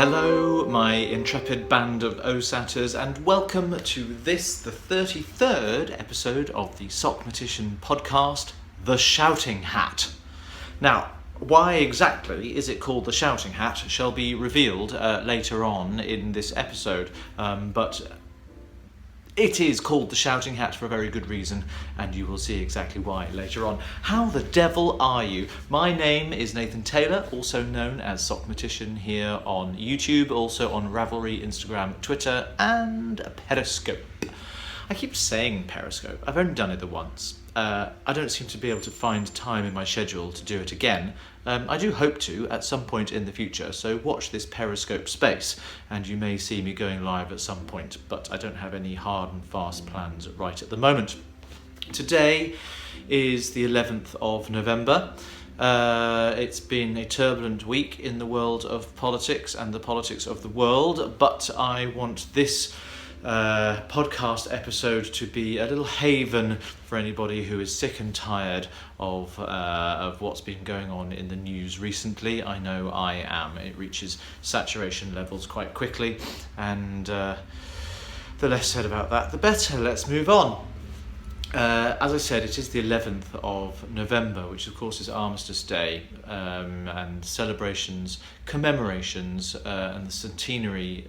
Hello, my intrepid band of O-Satters, and welcome to this, the 33rd episode of the Sockmatician podcast, The Shouting Hat. Now, why exactly is it called The Shouting Hat shall be revealed later on in this episode, but it is called The Shouting Hat for a very good reason, and you will see exactly why later on. How the devil are you? My name is Nathan Taylor, also known as Sockmatician here on YouTube, also on Ravelry, Instagram, Twitter, and Periscope. I keep saying Periscope. I've only done it the once. I don't seem to be able to find time in my schedule to do it again. I do hope to at some point in the future, so watch this Periscope space and you may see me going live at some point, but I don't have any hard and fast plans right at the moment. Today is the 11th of November. It's been a turbulent week in the world of politics and the politics of the world, but I want this podcast episode to be a little haven for anybody who is sick and tired of what's been going on in the news recently. I know I am. It reaches saturation levels quite quickly, and the less said about that, the better. Let's move on. As I said, it is the 11th of November, which of course is Armistice Day, and celebrations, commemorations, and the centenary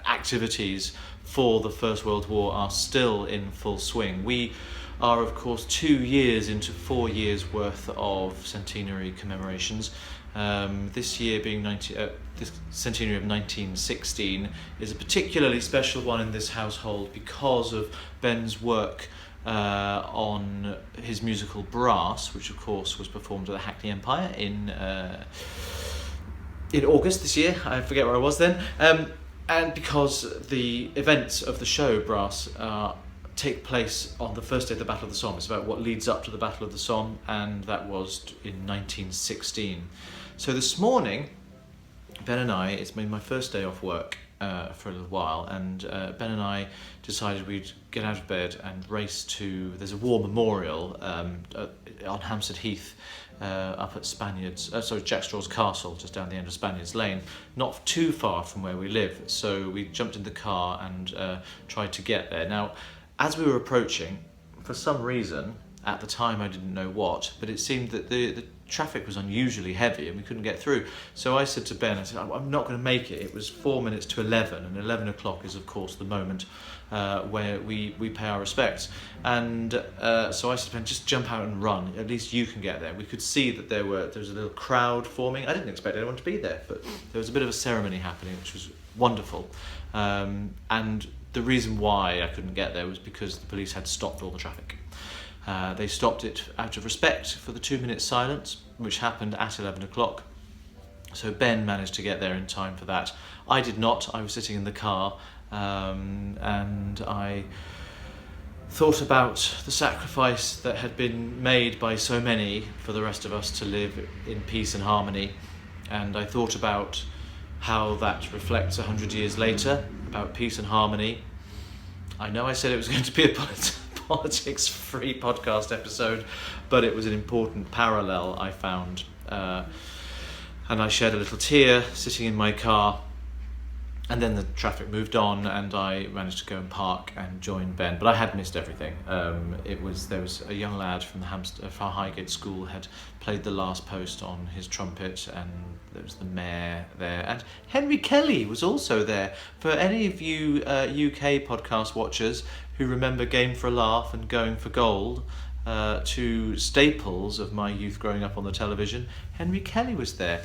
activities for the First World War are still in full swing. We are, of course, 2 years into 4 years worth of centenary commemorations. This year being this centenary of 1916 is a particularly special one in this household because of Ben's work on his musical Brass, which of course was performed at the Hackney Empire in August this year. I forget where I was then. And because the events of the show, Brass, take place on the first day of the Battle of the Somme. It's about what leads up to the Battle of the Somme, and that was in 1916. So this morning, Ben and I, it's been my first day off work for a little while, and Ben and I decided we'd get out of bed and race to, there's a war memorial on Hampstead Heath, up at Jack Straw's Castle, just down the end of Spaniards Lane, not too far from where we live. So we jumped in the car and tried to get there. Now, as we were approaching, for some reason, at the time I didn't know what, but it seemed that the traffic was unusually heavy and we couldn't get through. So I said to Ben, I said, I'm not going to make it. It was 4 minutes to 11, and 11 o'clock is, of course, the moment where we pay our respects. And so I said to Ben, just jump out and run. At least you can get there. We could see that there was a little crowd forming. I didn't expect anyone to be there, but there was a bit of a ceremony happening, which was wonderful. And the reason why I couldn't get there was because the police had stopped all the traffic. They stopped it out of respect for the 2-minute silence, which happened at 11 o'clock. So Ben managed to get there in time for that. I did not. I was sitting in the car, and I thought about the sacrifice that had been made by so many for the rest of us to live in peace and harmony. And I thought about how that reflects 100 years later, about peace and harmony. I know I said it was going to be a politics-free podcast episode, but it was an important parallel I found, and I shed a little tear sitting in my car, and then the traffic moved on and I managed to go and park and join Ben, but I had missed everything. There was a young lad from the Highgate School had played the last post on his trumpet, and there was the mayor there, and Henry Kelly was also there. For any of you UK podcast watchers who remember Game for a Laugh and Going for Gold, two staples of my youth growing up on the television, Henry Kelly was there.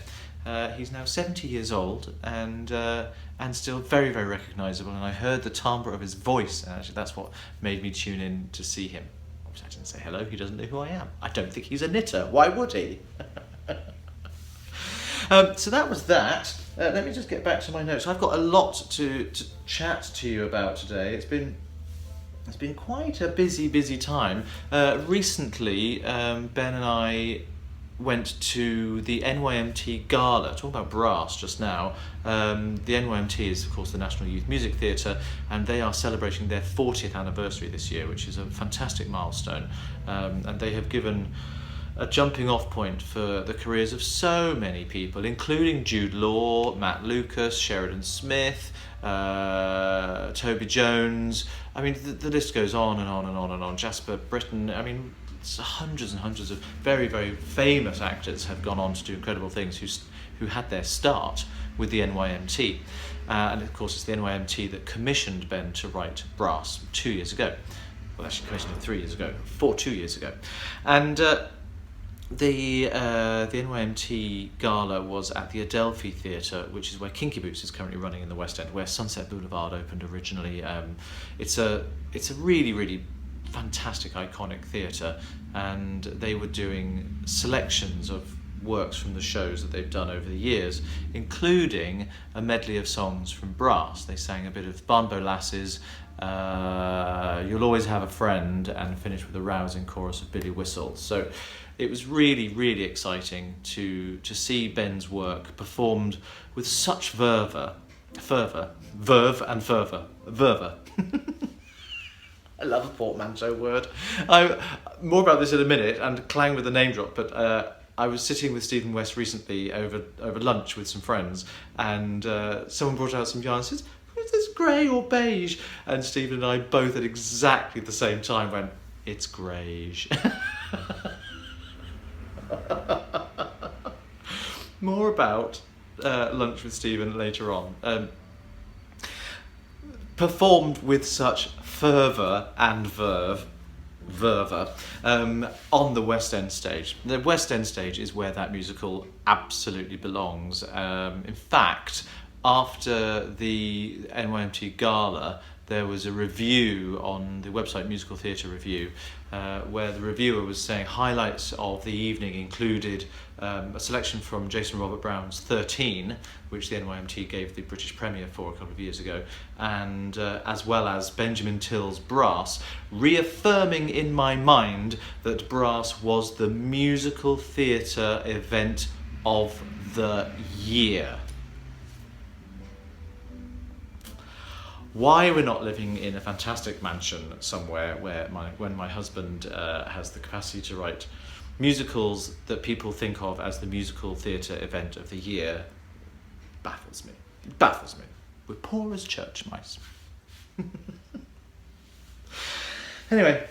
He's now 70 years old and still very, very recognisable, and I heard the timbre of his voice, and actually that's what made me tune in to see him. I didn't say hello, he doesn't know who I am. I don't think he's a knitter, why would he? So that was that. Let me just get back to my notes. I've got a lot to chat to you about today. It's been quite a busy time. Recently, Ben and I went to the NYMT Gala, talking about Brass just now. The NYMT is, of course, the National Youth Music Theatre, and they are celebrating their 40th anniversary this year, which is a fantastic milestone. And they have given a jumping off point for the careers of so many people, including Jude Law, Matt Lucas, Sheridan Smith, Toby Jones. I mean, the list goes on and on and on and on. Jasper Britton. I mean, hundreds and hundreds of very, very famous actors have gone on to do incredible things who had their start with the NYMT. And of course, it's the NYMT that commissioned Ben to write Brass 2 years ago. Well, actually commissioned him 3 years ago, 2 years ago. And the NYMT gala was at the Adelphi Theatre, which is where Kinky Boots is currently running in the West End, where Sunset Boulevard opened originally. It's a really, really fantastic, iconic theatre, and they were doing selections of works from the shows that they've done over the years, including a medley of songs from Brass. They sang a bit of Barnbow Lasses, You'll Always Have a Friend, and finished with a rousing chorus of Billy Whistle. So it was really, really exciting to see Ben's work performed with such verve. I love a portmanteau word. More about this in a minute, and clang with the name drop, but I was sitting with Stephen West recently over lunch with some friends, and someone brought out some yarn and said, "Is this grey or beige?" And Stephen and I both at exactly the same time went, "It's greige." More about lunch with Stephen later on. Performed with such fervour and verve on the West End stage. The West End stage is where that musical absolutely belongs. In fact, after the NYMT Gala, there was a review on the website Musical Theatre Review, where the reviewer was saying highlights of the evening included a selection from Jason Robert Brown's 13, which the NYMT gave the British premiere for a couple of years ago, and as well as Benjamin Till's Brass, reaffirming in my mind that Brass was the musical theatre event of the year. Why we're not living in a fantastic mansion somewhere where when my husband has the capacity to write musicals that people think of as the musical theatre event of the year baffles me. It baffles me. We're poor as church mice. Anyway,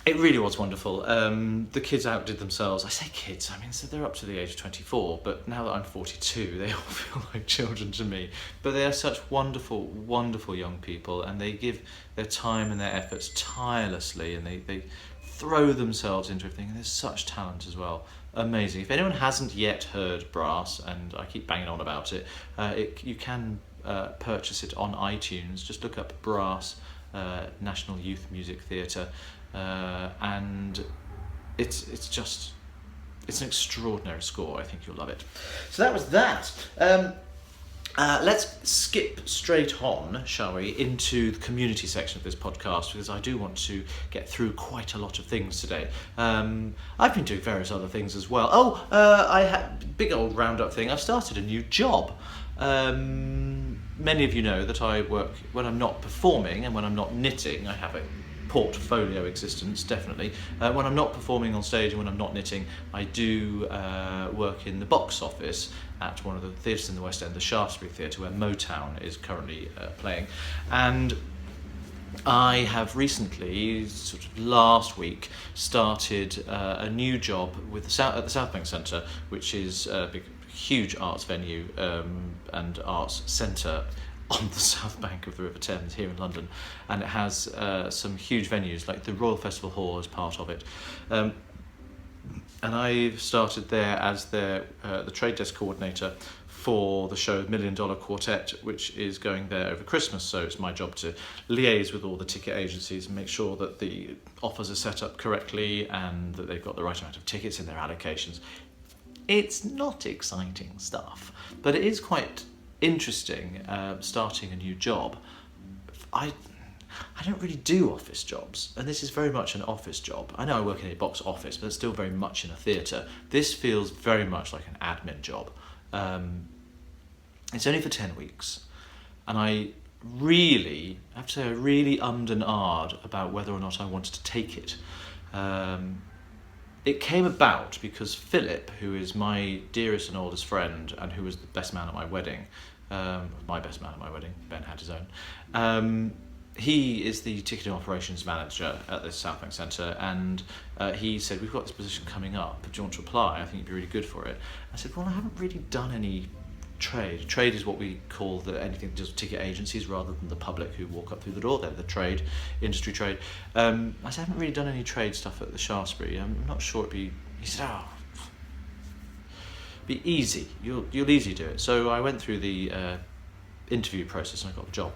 it really was wonderful. The kids outdid themselves. I say kids, I mean, so they're up to the age of 24, but now that I'm 42, they all feel like children to me. But they are such wonderful, wonderful young people, and they give their time and their efforts tirelessly, and they throw themselves into everything, and there's such talent as well. Amazing. If anyone hasn't yet heard Brass, and I keep banging on about it, you can purchase it on iTunes. Just look up Brass, National Youth Music Theatre, and it's an extraordinary score. I think you'll love it. So that was that. Let's skip straight on, shall we, into the community section of this podcast, because I do want to get through quite a lot of things today. I've been doing various other things as well. I had big old roundup thing. I've started a new job. Many of you know that I work when I'm not performing and when I'm not knitting. I have a portfolio existence, definitely. When I'm not performing on stage and when I'm not knitting, I do work in the box office at one of the theatres in the West End, the Shaftesbury Theatre, where Motown is currently playing. And I have recently, sort of last week, started a new job with at the South Bank Centre, which is a big, huge arts venue and arts centre on the south bank of the River Thames here in London, and it has some huge venues like the Royal Festival Hall as part of it, and I've started there as the trade desk coordinator for the show $1 Million Quartet, which is going there over Christmas. So it's my job to liaise with all the ticket agencies and make sure that the offers are set up correctly and that they've got the right amount of tickets in their allocations. It's not exciting stuff, but it is quite interesting starting a new job. I don't really do office jobs, and this is very much an office job. I know I work in a box office, but it's still very much in a theatre. This feels very much like an admin job. It's only for 10 weeks, and I have to say I really ummed and ahed about whether or not I wanted to take it. it came about because Philip, who is my dearest and oldest friend, and who was the best man at my wedding, my best man at my wedding, Ben had his own, he is the ticketing operations manager at the South Bank Centre, and he said, we've got this position coming up, do you want to apply? I think you'd be really good for it. I said, well, I haven't really done any trade. Trade is what we call anything that does ticket agencies rather than the public who walk up through the door. They're the trade, industry trade. I said, I haven't really done any trade stuff at the Shaftesbury. I'm not sure it'd be... He said, be easy. You'll easily do it. So I went through the interview process and I got the job.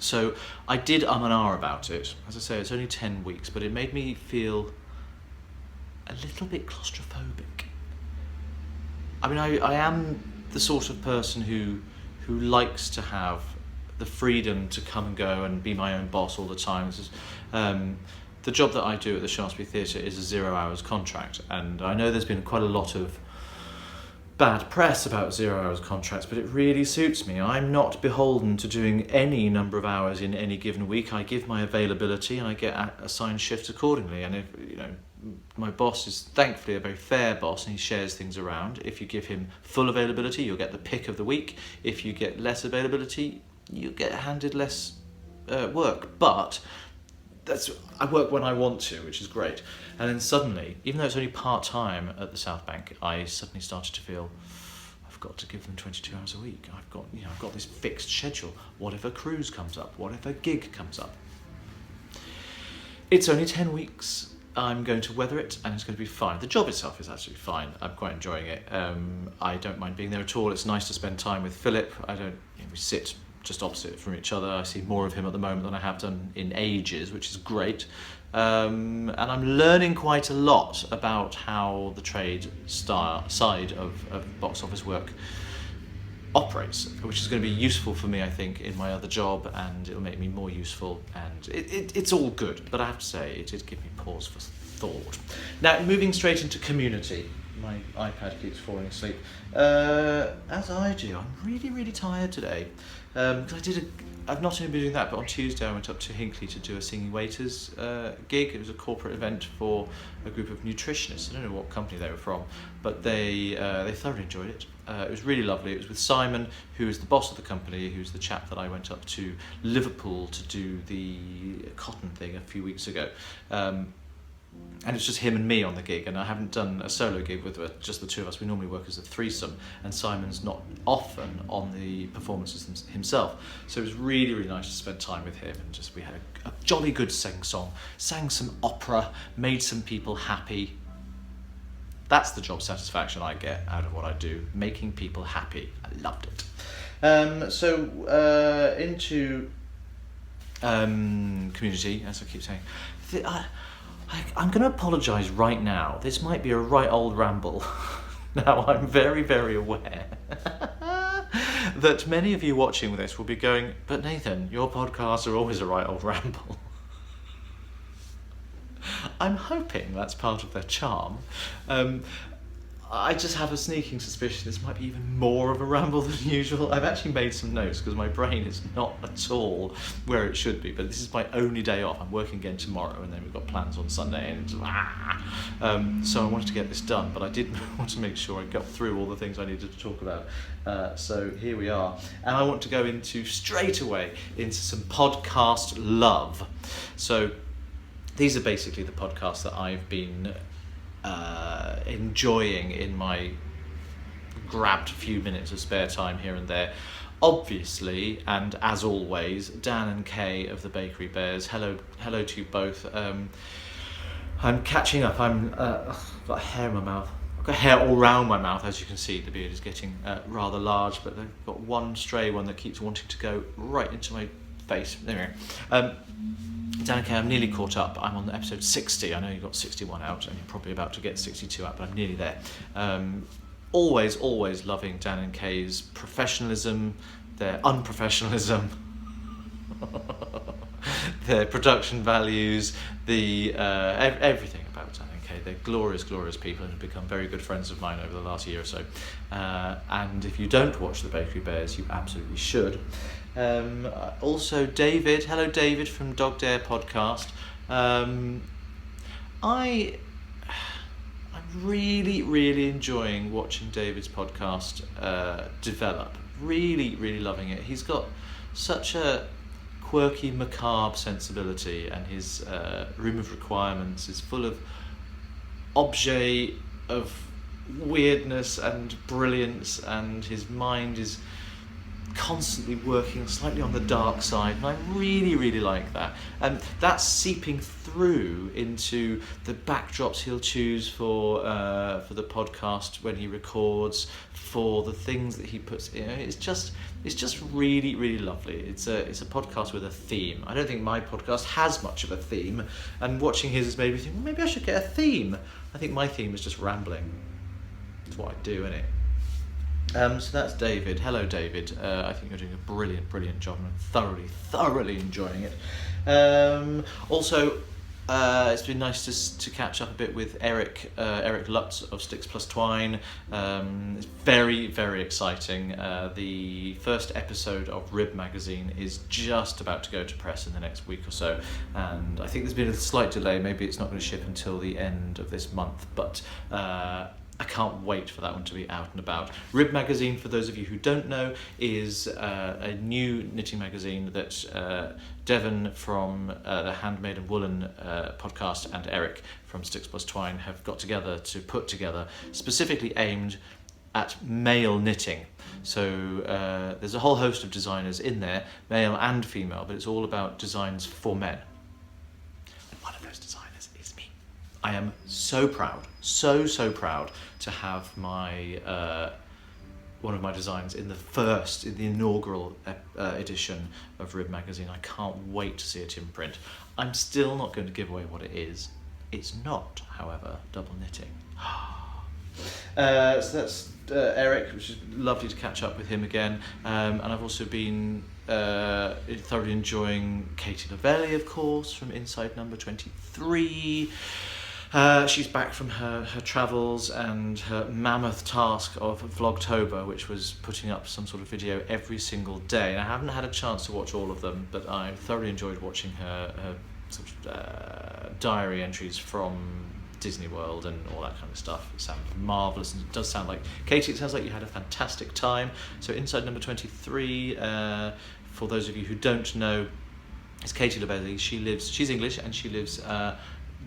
So I did and ah about it. As I say, it's only 10 weeks, but it made me feel a little bit claustrophobic. I mean, I am the sort of person who likes to have the freedom to come and go and be my own boss all the time. This is, the job that I do at the Shaftesbury Theatre is a 0 hours contract, and I know there's been quite a lot of bad press about 0 hours contracts, but it really suits me. I'm not beholden to doing any number of hours in any given week. I give my availability and I get assigned shifts accordingly. And if my boss is thankfully a very fair boss and he shares things around. If you give him full availability, you'll get the pick of the week. If you get less availability, you get handed less work. But I work when I want to, which is great. And then suddenly, even though it's only part-time at the South Bank, I suddenly started to feel I've got to give them 22 hours a week. I've got this fixed schedule. What if a cruise comes up? What if a gig comes up? It's only 10 weeks. I'm going to weather it and it's going to be fine. The job itself is absolutely fine. I'm quite enjoying it. I don't mind being there at all. It's nice to spend time with Philip. We sit just opposite from each other. I see more of him at the moment than I have done in ages, which is great. And I'm learning quite a lot about how the trade side of box office work operates, which is going to be useful for me, I think, in my other job, and it'll make me more useful, and it's all good. But I have to say, it did give me pause for thought. Now, moving straight into community. My iPad keeps falling asleep, as I do. I'm really, really tired today, because I've not only been doing that, but on Tuesday I went up to Hinckley to do a Singing Waiters gig. It was a corporate event for a group of nutritionists. I don't know what company they were from, but they thoroughly enjoyed it. It was really lovely. It was with Simon, who is the boss of the company, who's the chap that I went up to Liverpool to do the cotton thing a few weeks ago. And it's just him and me on the gig, and I haven't done a solo gig with just the two of us. We normally work as a threesome, and Simon's not often on the performances himself. So it was really, really nice to spend time with him, and we had a jolly good sing-song, sang some opera, made some people happy. That's the job satisfaction I get out of what I do, making people happy. I loved it. So into community, as I keep saying. I'm going to apologise right now. This might be a right old ramble. Now, I'm very, very aware that many of you watching this will be going, but Nathan, your podcasts are always a right old ramble. I'm hoping that's part of their charm. I just have a sneaking suspicion this might be even more of a ramble than usual. I've actually made some notes because my brain is not at all where it should be, but this is my only day off. I'm working again tomorrow, and then we've got plans on Sunday, and so I wanted to get this done, but I did want to make sure I got through all the things I needed to talk about. So here we are, and I want to go straight away into some podcast love. So these are basically the podcasts that I've been enjoying in my grabbed few minutes of spare time here and there. Obviously, and as always, Dan and Kay of the Bakery Bears. Hello to you both. I'm catching up. I've got hair in my mouth. I've got hair all round my mouth, as you can see. The beard is getting rather large, but I've got one stray one that keeps wanting to go right into my face. There we go. Dan and Kay, I'm nearly caught up. I'm on episode 60. I know you've got 61 out, and you're probably about to get 62 out, but I'm nearly there. Always loving Dan and Kay's professionalism, their unprofessionalism, their production values, everything about Dan and Kay. They're glorious people, and have become very good friends of mine over the last year or so. And if you don't watch the Bakery Bears, you absolutely should. Also David, hello David from Dog Dare podcast. I really, really enjoying watching David's podcast develop. Really, really loving it. He's got such a quirky, macabre sensibility, and his room of requirements is full of objet of weirdness and brilliance, and his mind is constantly working slightly on the dark side, and I really, really like that. And that's seeping through into the backdrops he'll choose for the podcast when he records, for the things that he puts in. It's just really, really lovely. It's a podcast with a theme. I don't think my podcast has much of a theme, and watching his has made me think, well, maybe I should get a theme. I think my theme is just rambling. It's what I do, innit? So that's David. Hello, David. I think you're doing a brilliant, brilliant job, and I'm thoroughly enjoying it. Also, it's been nice to catch up a bit with Eric Lutz of Sticks Plus Twine. It's very, very exciting. The first episode of Rib magazine is just about to go to press in the next week or so, and I think there's been a slight delay. Maybe it's not going to ship until the end of this month, but I can't wait for that one to be out and about. Rib magazine, for those of you who don't know, is a new knitting magazine that Devon from the Handmade and Woolen podcast and Eric from Sticks Plus Twine have got together to put together, specifically aimed at male knitting. So there's a whole host of designers in there, male and female, but it's all about designs for men. And one of those designers is me. I am so proud, so proud to have my one of my designs in the inaugural edition of Rib magazine. I can't wait to see it in print. I'm still not going to give away what it is. It's not, however, double knitting. So that's Eric, which is lovely to catch up with him again. And I've also been thoroughly enjoying Katie Lavelli, of course, from Inside Number 23. She's back from her travels and her mammoth task of Vlogtober, which was putting up some sort of video every single day. And I haven't had a chance to watch all of them, but I thoroughly enjoyed watching her sort of, diary entries from Disney World and all that kind of stuff. It sounds marvellous, and it does sound like, Katie, it sounds like you had a fantastic time. So Inside Number 23, for those of you who don't know, is Katie Lavelli. She's English, and she lives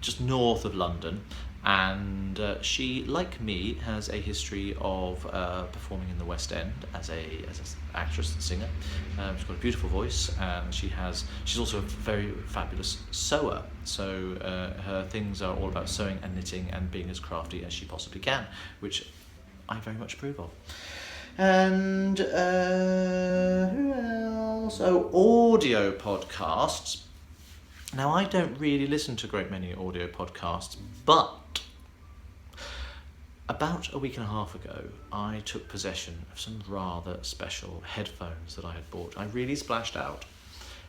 just north of London, and she, like me, has a history of performing in the West End as an actress and singer. She's got a beautiful voice, and she's also a very fabulous sewer. So her things are all about sewing and knitting and being as crafty as she possibly can, which I very much approve of. And who else? Oh, audio podcasts. Now, I don't really listen to a great many audio podcasts, but about a week and a half ago, I took possession of some rather special headphones that I had bought. I really splashed out.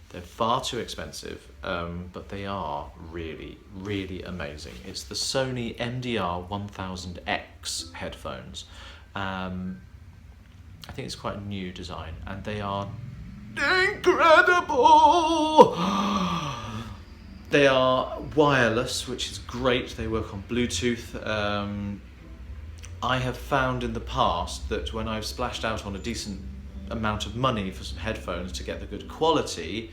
They're far too expensive, but they are really, really amazing. It's the Sony MDR 1000X headphones. I think it's quite a new design, and they are incredible! They are wireless, which is great. They work on Bluetooth. I have found in the past that when I've splashed out on a decent amount of money for some headphones to get the good quality,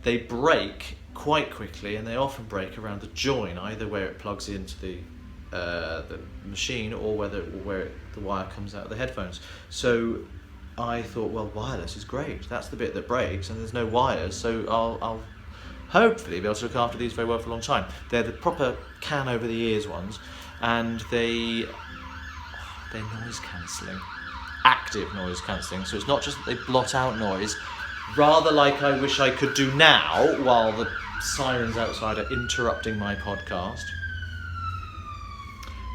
they break quite quickly, and they often break around the join, either where it plugs into the machine or where the wire comes out of the headphones. So I thought, well, wireless is great. That's the bit that breaks, and there's no wires, so I'll hopefully be able to look after these very well for a long time. They're the proper can over the ears ones, and they're noise cancelling, active noise cancelling. So it's not just that they blot out noise, rather like I wish I could do now while the sirens outside are interrupting my podcast.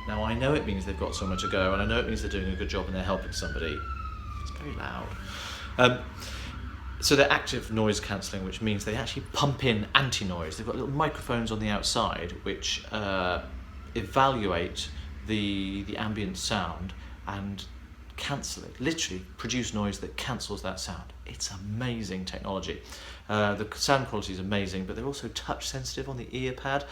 Now, I know it means they've got somewhere to go, and I know it means they're doing a good job and they're helping somebody. It's very loud. So they're active noise cancelling, which means they actually pump in anti-noise. They've got little microphones on the outside which evaluate the ambient sound and cancel it, literally produce noise that cancels that sound. it's amazing technology. The sound quality is amazing, but they're also touch sensitive on the ear pad.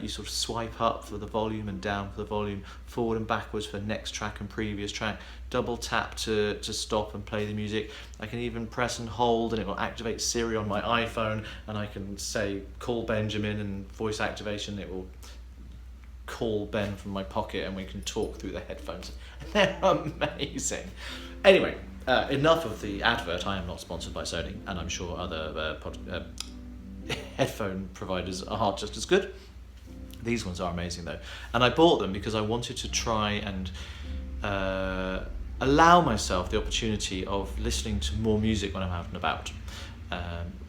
You sort of swipe up for the volume and down for the volume, forward and backwards for next track and previous track, double tap to stop and play the music. I can even press and hold and it will activate Siri on my iPhone, and I can say call Benjamin, and voice activation, it will call Ben from my pocket and we can talk through the headphones. And they're amazing. Anyway, enough of the advert. I am not sponsored by Sony, and I'm sure other headphone providers are just as good. These ones are amazing though, and I bought them because I wanted to try and allow myself the opportunity of listening to more music when I'm out and about,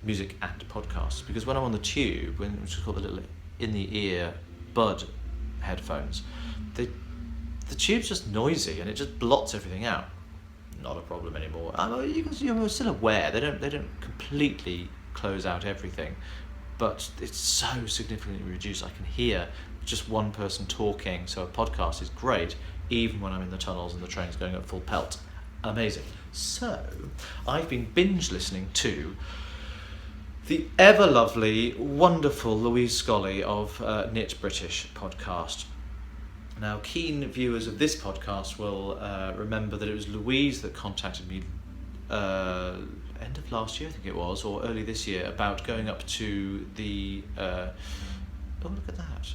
music and podcasts. Because when I'm on the tube, which is called the little in-the-ear bud headphones, the tube's just noisy and it just blots everything out. Not a problem anymore. You're still aware they don't completely close out everything, but it's so significantly reduced. I can hear just one person talking, so a podcast is great even when I'm in the tunnels and the train's going at full pelt. Amazing. So I've been binge listening to the ever lovely, wonderful Louise Scully of Knit British podcast. Now, keen viewers of this podcast will remember that it was Louise that contacted me end of last year, I think it was, or early this year, about going up to the... oh, look at that.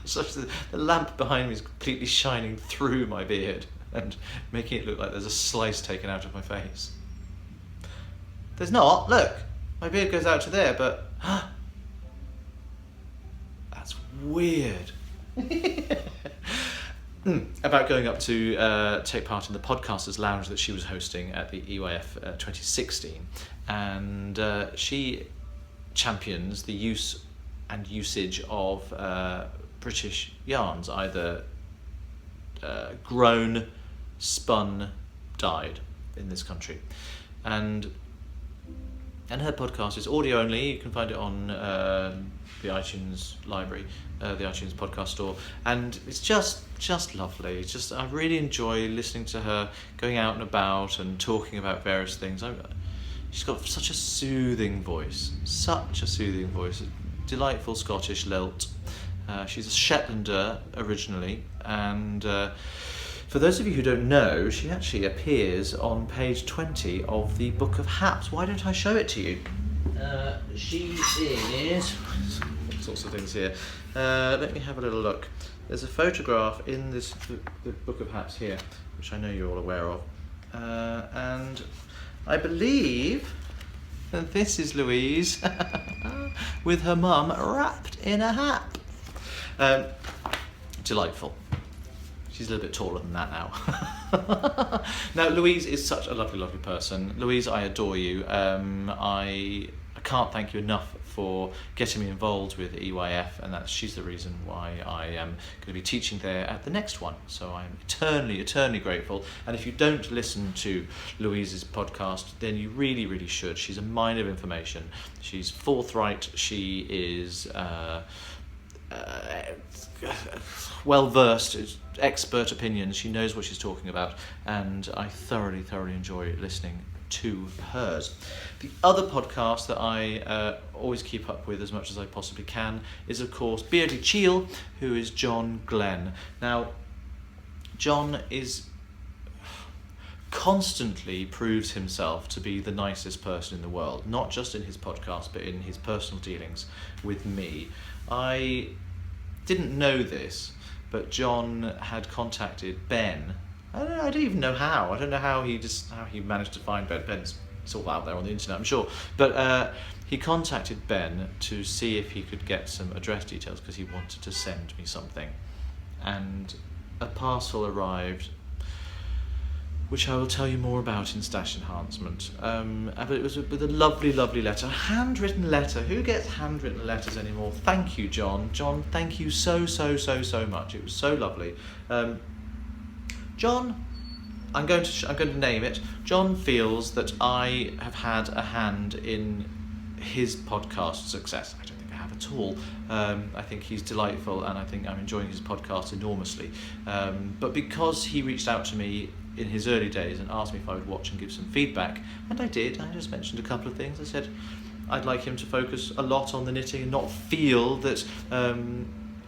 Such the lamp behind me is completely shining through my beard and making it look like there's a slice taken out of my face. There's not. Look, my beard goes out to there, but that's weird. About going up to take part in the Podcasters Lounge that she was hosting at the EYF 2016, and she champions the use and usage of British yarns, either grown, spun, dyed in this country, and her podcast is audio only. You can find it on the iTunes library, the iTunes podcast store, and it's just lovely. It's just, I really enjoy listening to her going out and about and talking about various things. She's got such a soothing voice, a delightful Scottish lilt. She's a Shetlander originally, and for those of you who don't know, she actually appears on page 20 of the Book of Haps. Why don't I show it to you? She is... all sorts of things here. Let me have a little look. There's a photograph in the Book of Haps here, which I know you're all aware of. And I believe that this is Louise with her mum wrapped in a hap. Delightful. She's a little bit taller than that now. Now, Louise is such a lovely, lovely person. Louise, I adore you. I can't thank you enough for getting me involved with EYF, and she's the reason why I am going to be teaching there at the next one. So I'm eternally, eternally grateful. And if you don't listen to Louise's podcast, then you really, really should. She's a mine of information. She's forthright. She is well-versed, expert opinions. She knows what she's talking about, and I thoroughly, thoroughly enjoy listening to hers. The other podcast that I always keep up with as much as I possibly can is, of course, Beardy Chel, who is John Glenn. Now, John constantly proves himself to be the nicest person in the world, not just in his podcast, but in his personal dealings with me. I didn't know this, but John had contacted Ben. I don't even know how. I don't know how he managed to find Ben. Ben's, it's all out there on the internet, I'm sure. But he contacted Ben to see if he could get some address details because he wanted to send me something. And a parcel arrived, which I will tell you more about in Stash Enhancement. But it was with a lovely, lovely letter, a handwritten letter. Who gets handwritten letters anymore? Thank you, John. John, thank you so much. It was so lovely. John, I'm going to name it. John feels that I have had a hand in his podcast success. I don't think I have at all. I think he's delightful, and I think I'm enjoying his podcast enormously. But because he reached out to me in his early days and asked me if I would watch and give some feedback, and I did. I just mentioned a couple of things. I said I'd like him to focus a lot on the knitting and not feel that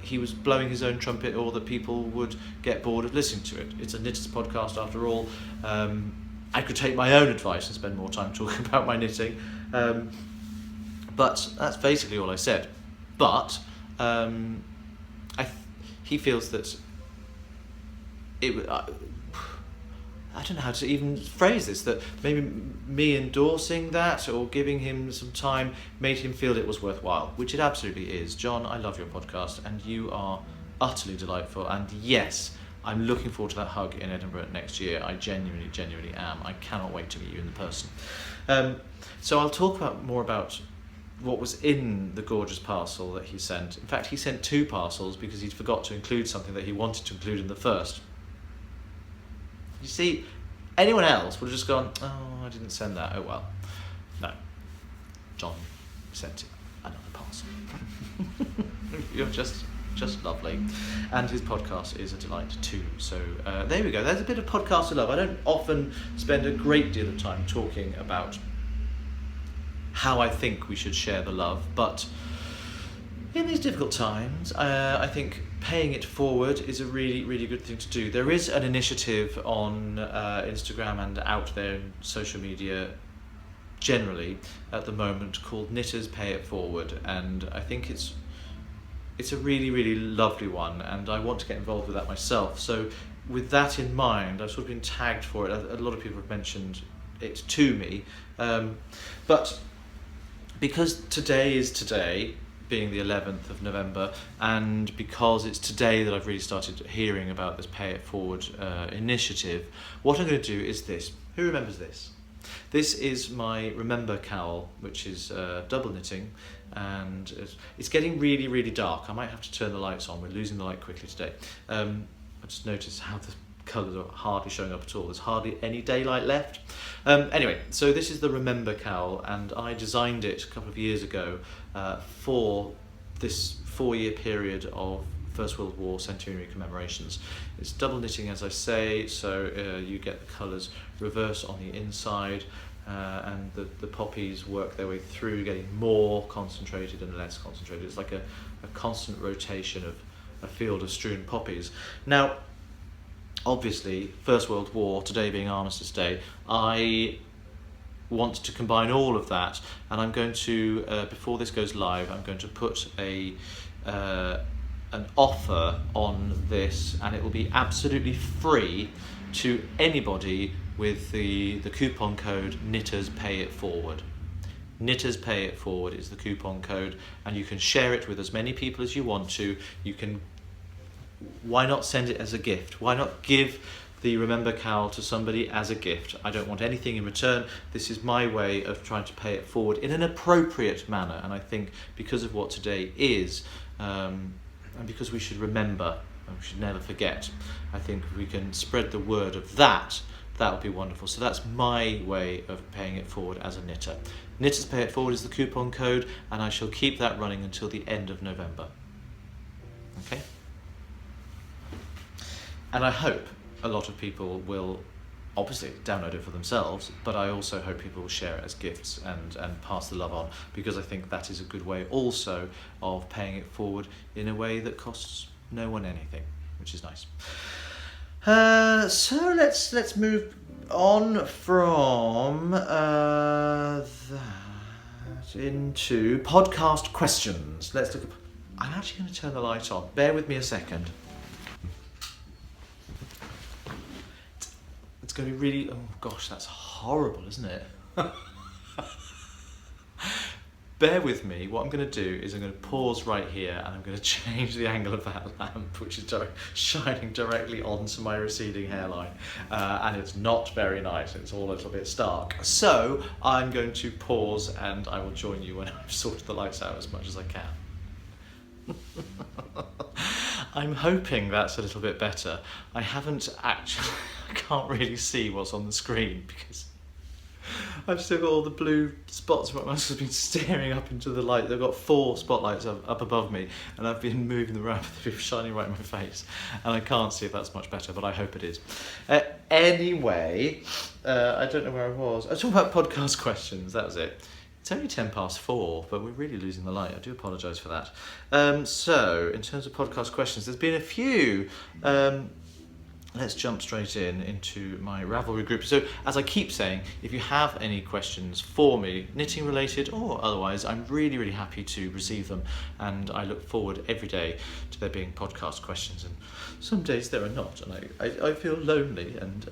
he was blowing his own trumpet or that people would get bored of listening to it. It's a knitters podcast after all. I could take my own advice and spend more time talking about my knitting, but that's basically all I said. But he feels that I don't know how to even phrase this, that maybe me endorsing that or giving him some time made him feel it was worthwhile, which it absolutely is. John, I love your podcast and you are utterly delightful, and yes, I'm looking forward to that hug in Edinburgh next year. I genuinely am. I cannot wait to meet you in person. So I'll talk more about what was in the gorgeous parcel that he sent. In fact, he sent 2 parcels because he'd forgot to include something that he wanted to include in the first. You see, anyone else would have just gone, oh, I didn't send that, oh well. No, John sent it, another parcel. You're just lovely. And his podcast is a delight too. So there we go, there's a bit of podcast to love. I don't often spend a great deal of time talking about how I think we should share the love, but in these difficult times, I think paying it forward is a really good thing to do. There is an initiative on Instagram and out there in social media generally at the moment called Knitters Pay It Forward, and I think it's a really lovely one, and I want to get involved with that myself. So with that in mind, I've sort of been tagged for it. A lot of people have mentioned it to me, but because today is today, being the 11th of November, and because it's today that I've really started hearing about this Pay It Forward initiative, what I'm going to do is this. Who remembers this? This is my Remember cowl, which is double knitting, and it's getting really dark. I might have to turn the lights on. We're losing the light quickly today. I just noticed how the colours are hardly showing up at all. There's hardly any daylight left. Anyway, so this is the Remember cowl, and I designed it a couple of years ago for this 4-year period of First World War centenary commemorations. It's double knitting, as I say, so you get the colours reverse on the inside, and the poppies work their way through, getting more concentrated and less concentrated. It's like a constant rotation of a field of strewn poppies. Now, obviously, First World War, today being Armistice Day, I want to combine all of that, and I'm going to, before this goes live, I'm going to put an offer on this, and it will be absolutely free to anybody with the coupon code Knitters Pay It Forward. Knitters Pay It Forward is the coupon code, and you can share it with as many people as you want to. You can, why not send it as a gift? Why not give the Remember cowl to somebody as a gift? I don't want anything in return. This is my way of trying to pay it forward in an appropriate manner, and I think because of what today is, and because we should remember and we should never forget, I think if we can spread the word of that would be wonderful. So that's my way of paying it forward as a knitter. Knitters Pay It Forward is the coupon code, and I shall keep that running until the end of November. Okay? And I hope a lot of people will obviously download it for themselves, but I also hope people will share it as gifts and pass the love on, because I think that is a good way also of paying it forward in a way that costs no one anything, which is nice. So let's move on from that into podcast questions. Let's look. I'm actually going to turn the light on. Bear with me a second. It's going to be really. Oh gosh, that's horrible, isn't it? Bear with me. What I'm going to do is I'm going to pause right here, and I'm going to change the angle of that lamp, which is shining directly onto my receding hairline, and it's not very nice. It's all a little bit stark. So I'm going to pause, and I will join you when I've sorted the lights out as much as I can. I'm hoping that's a little bit better. I haven't actually. I can't really see what's on the screen because I've still got all the blue spots. My mouse has been staring up into the light. They've got 4 spotlights up above me, and I've been moving them around, they're shining right in my face, and I can't see if that's much better, but I hope it is. Anyway, I don't know where I was. I was talking about podcast questions. That was it. It's only 4:10, but we're really losing the light. I do apologise for that. So, in terms of podcast questions, there's been a few. Let's jump straight into my Ravelry group. So, as I keep saying, if you have any questions for me, knitting related or otherwise, I'm really, really happy to receive them. And I look forward every day to there being podcast questions. And some days there are not, and I feel lonely, and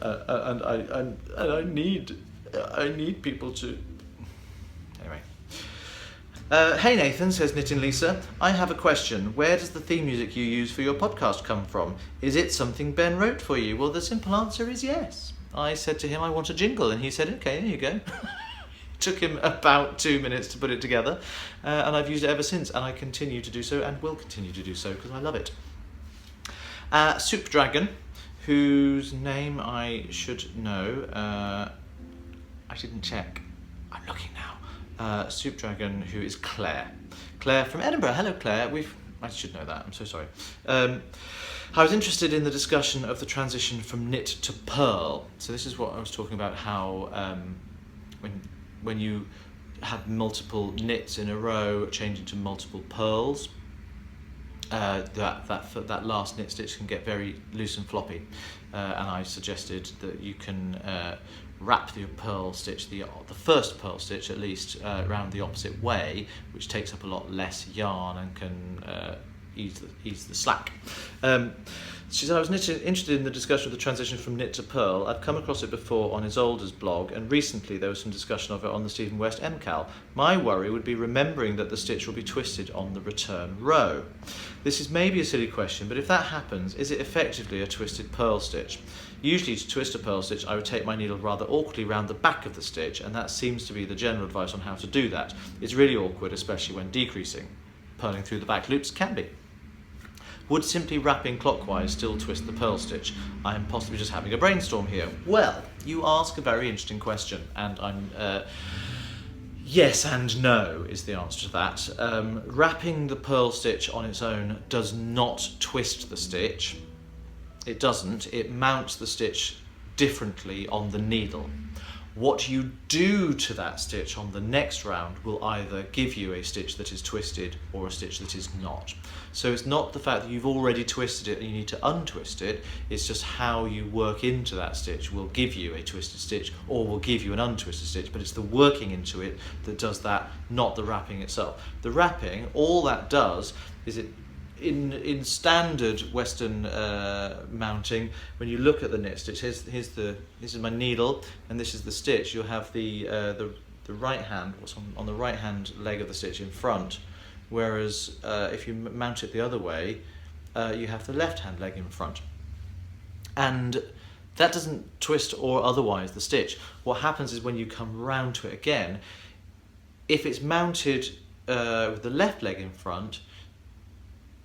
I need people to. Anyway. Hey Nathan, says Knitting Lisa. I have a question. Where does the theme music you use for your podcast come from? Is it something Ben wrote for you? Well, the simple answer is yes. I said to him, I want a jingle, and he said, okay, here you go. Took him about 2 minutes to put it together, and I've used it ever since, and I continue to do so, and will continue to do so, because I love it. Soup Dragon, whose name I should know. I didn't check. I'm looking now. Soup Dragon, who is Claire. Claire from Edinburgh. Hello, Claire. I should know that. I'm so sorry. I was interested in the discussion of the transition from knit to purl. So this is what I was talking about, how when you have multiple knits in a row, changing to multiple purls, that last knit stitch can get very loose and floppy. And I suggested that you can wrap the purl stitch, the first purl stitch at least, round the opposite way, which takes up a lot less yarn and can ease the slack. She said, I was interested in the discussion of the transition from knit to purl. I've come across it before on Isolde's blog, and recently there was some discussion of it on the Stephen West MCAL. My worry would be remembering that the stitch will be twisted on the return row. This is maybe a silly question, but if that happens, is it effectively a twisted purl stitch? Usually to twist a purl stitch, I would take my needle rather awkwardly round the back of the stitch, and that seems to be the general advice on how to do that. It's really awkward, especially when decreasing. Purling through the back loops can be. Would simply wrapping clockwise still twist the purl stitch? I am possibly just having a brainstorm here. Well, you ask a very interesting question, and I'm yes and no is the answer to that. Wrapping the purl stitch on its own does not twist the stitch. It doesn't. It mounts the stitch differently on the needle. What you do to that stitch on the next round will either give you a stitch that is twisted or a stitch that is not. So it's not the fact that you've already twisted it and you need to untwist it, it's just how you work into that stitch will give you a twisted stitch or will give you an untwisted stitch, but it's the working into it that does that, not the wrapping itself. The wrapping, all that does is it in standard Western mounting, when you look at the knit stitch, this is my needle and this is the stitch. You'll have the right hand, what's on the right hand leg of the stitch in front, whereas if you mount it the other way, you have the left hand leg in front. And that doesn't twist or otherwise the stitch. What happens is when you come round to it again, if it's mounted with the left leg in front,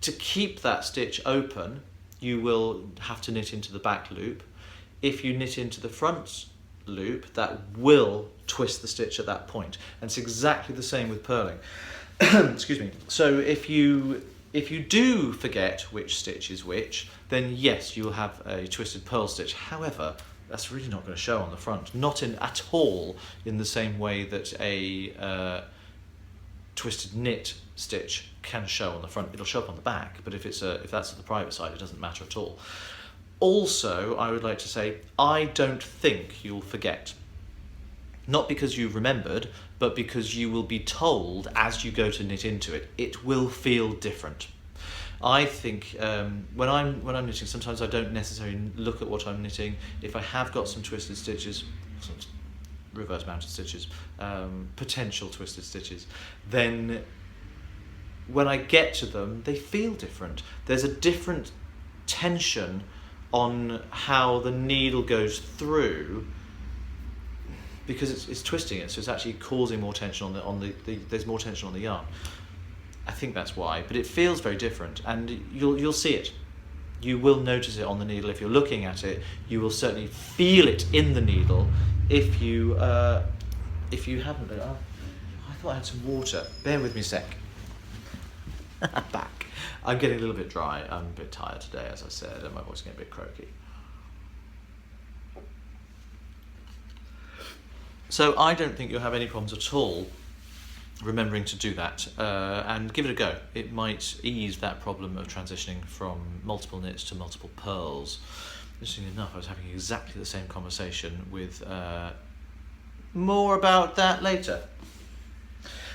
to keep that stitch open, you will have to knit into the back loop. If you knit into the front loop, that will twist the stitch at that point. And it's exactly the same with purling. Excuse me. So if you do forget which stitch is which, then yes, you'll have a twisted purl stitch. However, that's really not going to show on the front, not at all in the same way that a twisted knit stitch can show on the front. It'll show up on the back, but if that's the private side, it doesn't matter at all. Also, I would like to say, I don't think you'll forget. Not because you've remembered, but because you will be told as you go to knit into it, it will feel different. I think when I'm knitting, sometimes I don't necessarily look at what I'm knitting. If I have got some twisted stitches, reverse mounted stitches, potential twisted stitches, then when I get to them, they feel different. There's a different tension on how the needle goes through because it's twisting it, so it's actually causing more tension there's more tension on the yarn. I think that's why, but it feels very different, and you'll see it. You will notice it on the needle if you're looking at it. You will certainly feel it in the needle if you if you haven't, I thought I had some water. Bear with me a sec. Back. I'm getting a little bit dry. I'm a bit tired today, as I said, and my voice is getting a bit croaky. So I don't think you'll have any problems at all remembering to do that, and give it a go. It might ease that problem of transitioning from multiple knits to multiple purls. Interestingly enough, I was having exactly the same conversation with more about that later.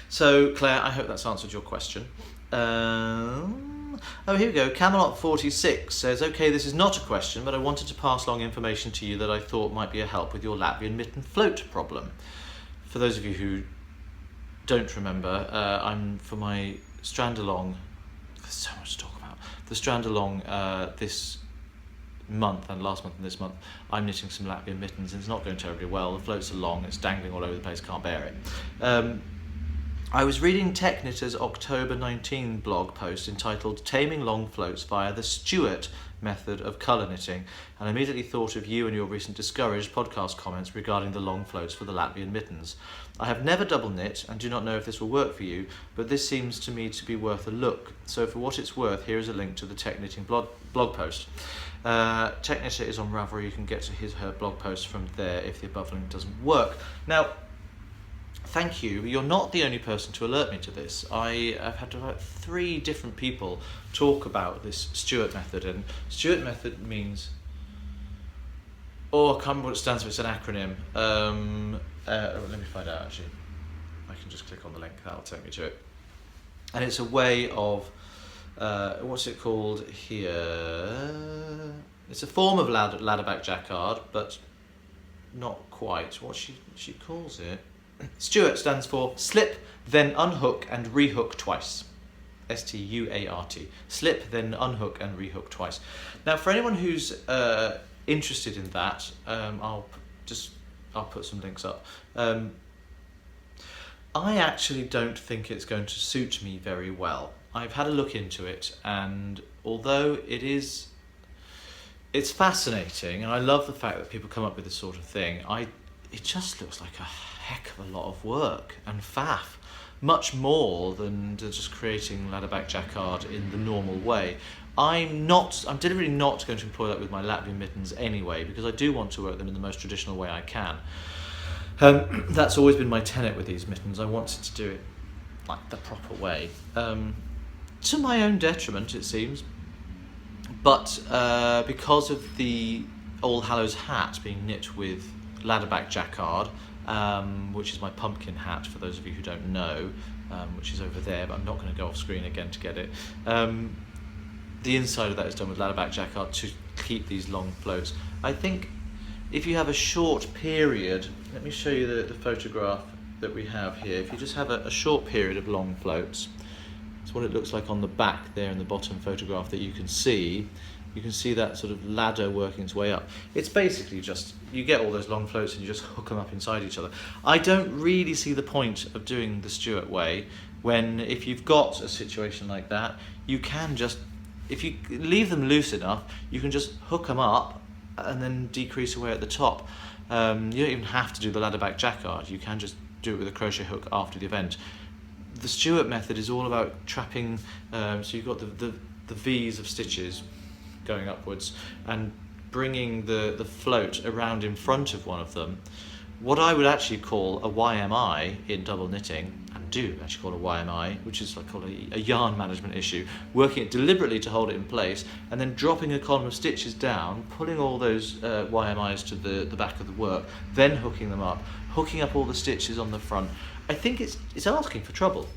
So Claire, I hope that's answered your question. Oh, here we go. Camelot46 says, okay, this is not a question, but I wanted to pass along information to you that I thought might be a help with your Latvian mitten float problem. For those of you who don't remember, I'm for my Strand along, there's so much to talk about, the Strand along this month and last month and this month, I'm knitting some Latvian mittens and it's not going terribly well. The floats are long, it's dangling all over the place, can't bear it. I was reading Tech Knitter's October 19 blog post entitled Taming Long Floats via the Stewart Method of Colour Knitting, and immediately thought of you and your recent discouraged podcast comments regarding the long floats for the Latvian mittens. I have never double knit and do not know if this will work for you, but this seems to me to be worth a look. So for what it's worth, here is a link to the Tech Knitting blog post. Tech Knitter is on Ravelry. You can get to her blog post from there if the above link doesn't work. Now, thank you. You're not the only person to alert me to this. I've had about 3 different people talk about this Stewart method, and Stewart method means, I can't remember what it stands for. It's an acronym. Let me find out actually. I can just click on the link, that'll take me to it. And it's a way of, what's it called here? It's a form of ladderback jacquard, but not quite. What she calls it. Stewart stands for slip, then unhook and rehook twice. S-T-U-A-R-T. Slip, then unhook and rehook twice. Now, for anyone who's interested in that, I'll put some links up. I actually don't think it's going to suit me very well. I've had a look into it, and although it's fascinating, and I love the fact that people come up with this sort of thing, it just looks like a heck of a lot of work and faff, much more than just creating ladderback jacquard in the normal way. I'm deliberately not going to employ that with my Latvian mittens anyway, because I do want to work them in the most traditional way I can. That's always been my tenet with these mittens. I wanted to do it like the proper way, to my own detriment, it seems. But because of the All Hallows hat being knit with Ladderback jacquard, which is my pumpkin hat for those of you who don't know, which is over there, but I'm not going to go off screen again to get it. The inside of that is done with Ladderback jacquard to keep these long floats. I think if you have a short period, let me show you the photograph that we have here. If you just have a short period of long floats, it's what it looks like on the back there in the bottom photograph that you can see. You can see that sort of ladder working its way up. It's basically just, you get all those long floats and you just hook them up inside each other. I don't really see the point of doing the Stewart way when, if you've got a situation like that, you can just, if you leave them loose enough, you can just hook them up and then decrease away at the top. You don't even have to do the ladderback jacquard. You can just do it with a crochet hook after the event. The Stewart method is all about trapping, so you've got the V's of stitches going upwards and bringing the float around in front of one of them. What I would actually call a YMI in double knitting, and do actually call a YMI, which is like called a yarn management issue, working it deliberately to hold it in place and then dropping a column of stitches down, pulling all those YMIs to the back of the work, then hooking them up, hooking up all the stitches on the front. I think it's asking for trouble.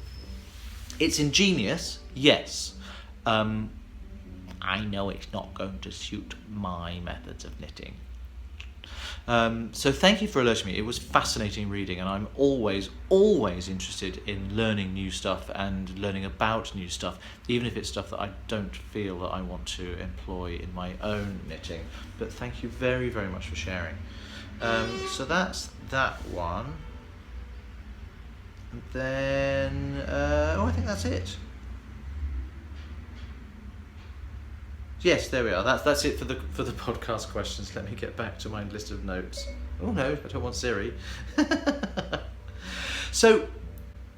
It's ingenious, yes. I know it's not going to suit my methods of knitting. So thank you for alerting me. It was fascinating reading, and I'm always interested in learning new stuff and learning about new stuff, even if it's stuff that I don't feel that I want to employ in my own knitting. But thank you very, very much for sharing. So that's that one. And then, I think that's it. Yes, there we are. That's it for the podcast questions. Let me get back to my list of notes. Oh no, I don't want Siri. So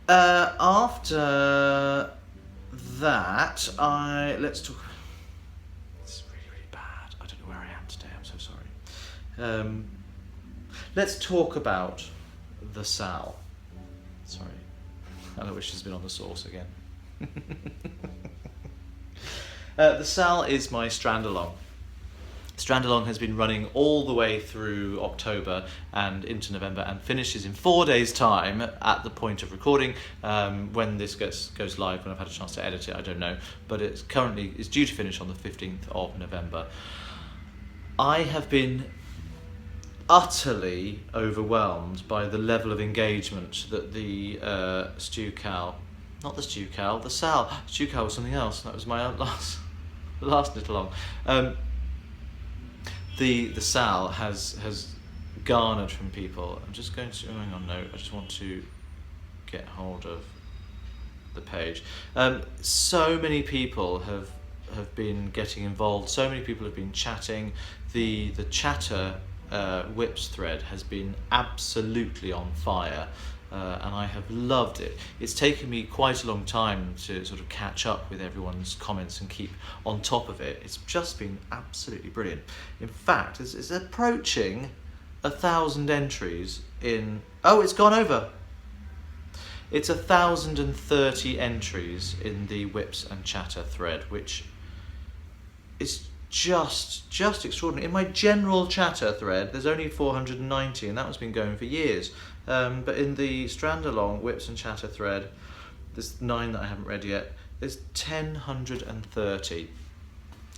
after that, let's talk. This is really, really bad. I don't know where I am today. I'm so sorry. Let's talk about the Sal. Sorry, I wish she's been on the sauce again. The Sal is my Strand along. Strand along has been running all the way through October and into November, and finishes in 4 days' time at the point of recording. When this goes live, when I've had a chance to edit it, I don't know, but it's due to finish on the 15th of November. I have been utterly overwhelmed by the level of engagement that the Stu Cal, not the Stu Cal, the Sal. Stu Cal was something else. That was my last little long. The Sal has garnered from people. I'm just going to hang on. No, I just want to get hold of the page. So many people have been getting involved. So many people have been chatting. The chatter WIPs thread has been absolutely on fire. And I have loved it. It's taken me quite a long time to sort of catch up with everyone's comments and keep on top of it. It's just been absolutely brilliant. In fact, it's approaching 1,000 entries in... Oh, it's gone over. It's 1,030 entries in the WIPs and chatter thread, which is just extraordinary. In my general chatter thread, there's only 490, and that one's been going for years. But in the Strand along WIPs and chatter thread, there's 9 that I haven't read yet. There's 1,030.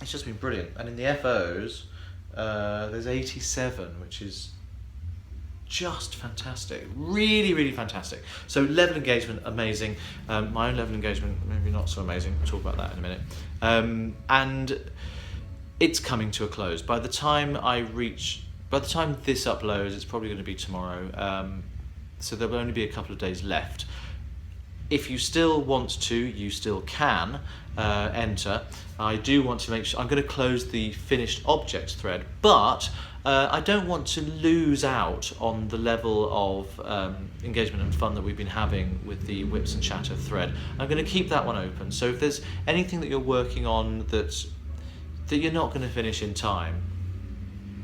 It's just been brilliant. And in the FOs, there's 87, which is just fantastic. Really, really fantastic. So level engagement, amazing. My own level engagement, maybe not so amazing. We'll talk about that in a minute. And it's coming to a close. By the time this uploads, it's probably going to be tomorrow. So there will only be a couple of days left. If you still want to, you still can enter. I do want to make sure, I'm going to close the finished objects thread, but I don't want to lose out on the level of engagement and fun that we've been having with the WIPs and chatter thread. I'm going to keep that one open. So if there's anything that you're working on that you're not going to finish in time,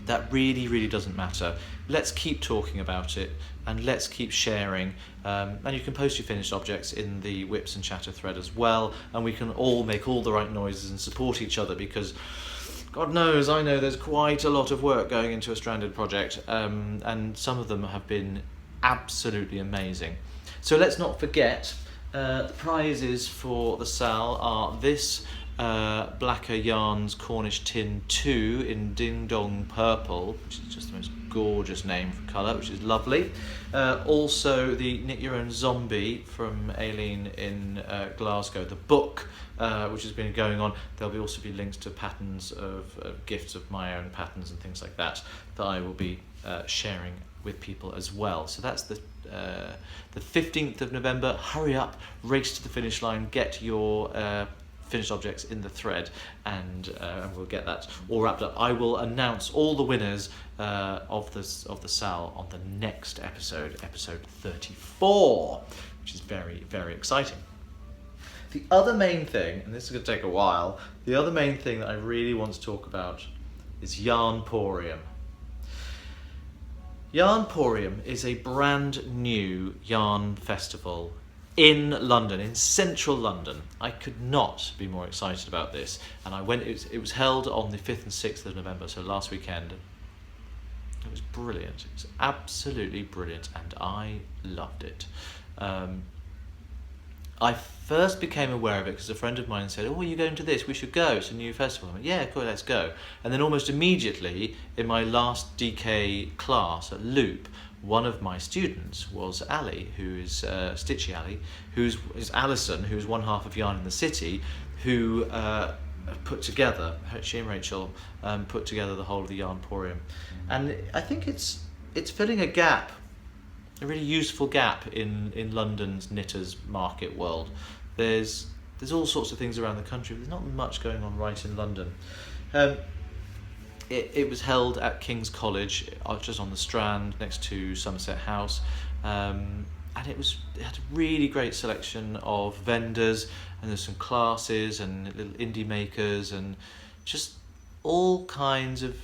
that really, really doesn't matter. Let's keep talking about it, and let's keep sharing. And you can post your finished objects in the WIPs and chatter thread as well, and we can all make all the right noises and support each other, because God knows, I know there's quite a lot of work going into a Stranded project, and some of them have been absolutely amazing. So let's not forget, the prizes for the Sal are this Blacker Yarns Cornish Tin 2 in Ding Dong Purple, which is just the most gorgeous name for colour, which is lovely. Also the Knit Your Own Zombie from Aileen in Glasgow, the book, which has been going on. There'll also be links to patterns of gifts of my own patterns and things like that I will be sharing with people as well. So that's the 15th of November. Hurry up, race to the finish line, get your finished objects in the thread, and we'll get that all wrapped up. I will announce all the winners of the Sal on the next episode 34, which is very, very exciting. The other main thing, and this is going to take a while, the other main thing that I really want to talk about is Yarnporium. Yarnporium is a brand new yarn festival in London, in central London. I could not be more excited about this. And I went, it was held on the 5th and 6th of November, so last weekend. It was brilliant. It was absolutely brilliant, and I loved it. I first became aware of it because a friend of mine said, "Oh, are you going to this? We should go. It's a new festival." I went, "Yeah, cool, let's go." And then almost immediately, in my last DK class at Loop, one of my students was Ali, who is Stitchy Ali, is Alison, who's one half of Yarn in the City, who put together, she and Rachel put together the whole of the Yarnporium. And I think it's filling a gap, a really useful gap in London's knitters market world. There's all sorts of things around the country, but there's not much going on right in London. It was held at King's College, just on the Strand, next to Somerset House, and and it had a really great selection of vendors, and there's some classes and little indie makers and just all kinds of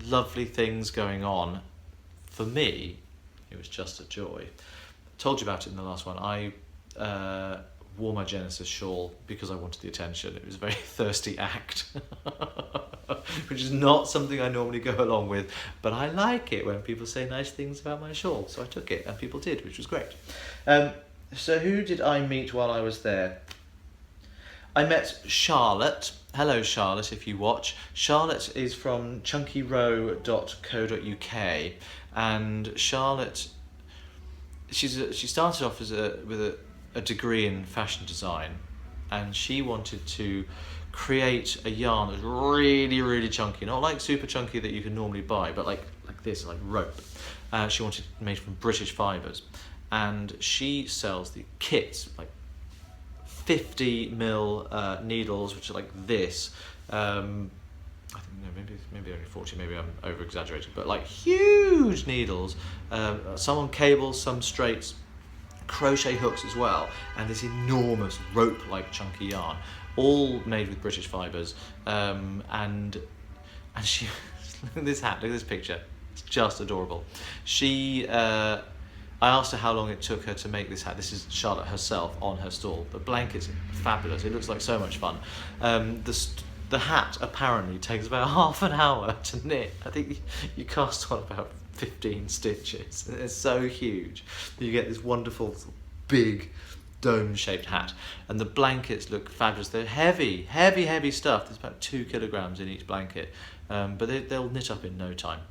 lovely things going on. For me, it was just a joy. I told you about it in the last one. I wore my Genesis shawl because I wanted the attention. It was a very thirsty act, which is not something I normally go along with, but I like it when people say nice things about my shawl, so I took it, and people did, which was great. So who did I meet while I was there? I met Charlotte. Hello, Charlotte, if you watch. Charlotte is from chunkyrow.co.uk, and Charlotte, she started off with a degree in fashion design, and she wanted to create a yarn that's really, really chunky, not like super chunky that you can normally buy, but like this, like rope. She wanted it made from British fibres, and she sells the kits, like 50 mil needles, which are like this. I think maybe only 40. Maybe I'm over exaggerating, but like huge needles. Some on cables, some straights, crochet hooks as well, and this enormous rope-like chunky yarn, all made with British fibres. And she look at this hat. Look at this picture. It's just adorable. I asked her how long it took her to make this hat. This is Charlotte herself on her stall. The blanket's fabulous. It looks like so much fun. The hat apparently takes about half an hour to knit. I think you cast on about 15 stitches. It's so huge. You get this wonderful big dome-shaped hat. And the blankets look fabulous. They're heavy stuff. There's about 2 kilograms in each blanket. But they'll knit up in no time.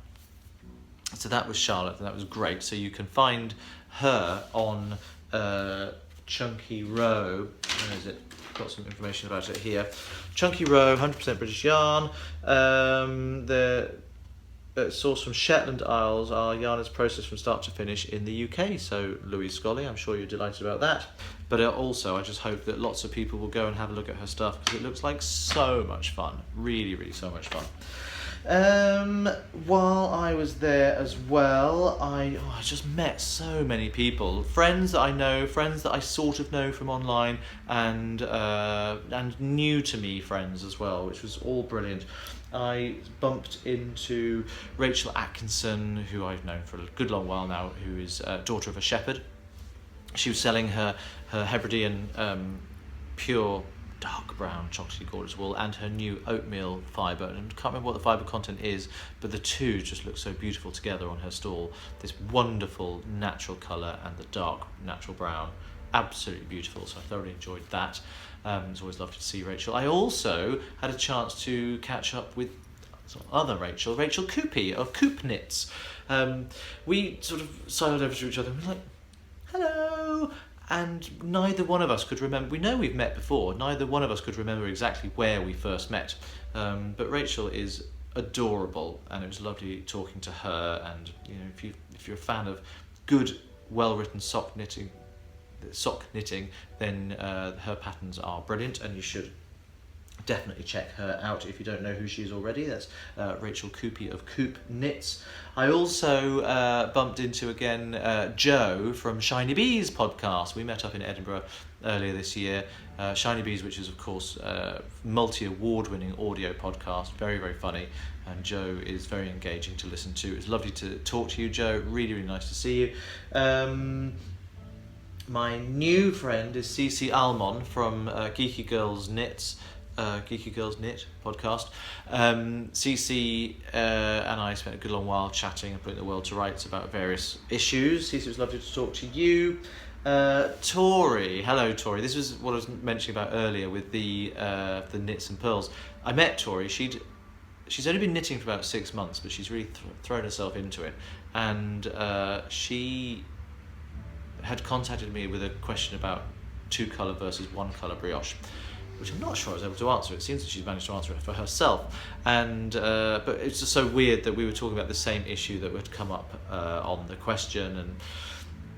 So that was Charlotte, and that was great. So you can find her on Chunky Row. Where is it? Got some information about it here. Chunky Row, 100% British yarn. The sourced from Shetland Isles. Our yarn is processed from start to finish in the UK. So Louise Scully, I'm sure you're delighted about that. But also, I just hope that lots of people will go and have a look at her stuff, because it looks like so much fun. Really, really so much fun. While I was there as well, I just met so many people, friends that I know, friends that I sort of know from online, and new to me friends as well, which was all brilliant. I bumped into Rachel Atkinson, who I've known for a good long while now, who is daughter of a shepherd. She was selling her Hebridean pure dark brown chocolatey gorgeous wool and her new oatmeal fibre, and I can't remember what the fibre content is, but the two just look so beautiful together on her stall. This wonderful natural colour and the dark natural brown, absolutely beautiful. So I thoroughly enjoyed that. It's always lovely to see Rachel. I also had a chance to catch up with other Rachel Coopy of Coop Knits. We sort of sidled over to each other and we were like, hello. And neither one of us could remember. We know we've met before. Neither one of us could remember exactly where we first met. But Rachel is adorable, and it was lovely talking to her. And you know, if you're a fan of good, well-written sock knitting, then her patterns are brilliant, and you should definitely check her out if you don't know who she is already. That's Rachel Coopy of Coop Knits. I also bumped into again Jo from Shiny Bees podcast. We met up in Edinburgh earlier this year. Shiny Bees, which is of course multi-award-winning audio podcast, very, very funny, and Jo is very engaging to listen to. It's lovely to talk to you, Jo. Really, really nice to see you. My new friend is Cece Almon from Geeky Girls Knits. Geeky Girls Knit podcast. Cece and I spent a good long while chatting and putting the world to rights about various issues. Cece, it was lovely to talk to you. Tori, hello Tori. This was what I was mentioning about earlier with the knits and pearls. I met Tori. She's only been knitting for about 6 months, but she's really thrown herself into it. And she had contacted me with a question about 2-colour versus 1-colour brioche, which I'm not sure I was able to answer. It seems that she's managed to answer it for herself. And but it's just so weird that we were talking about the same issue that would come up on the question. And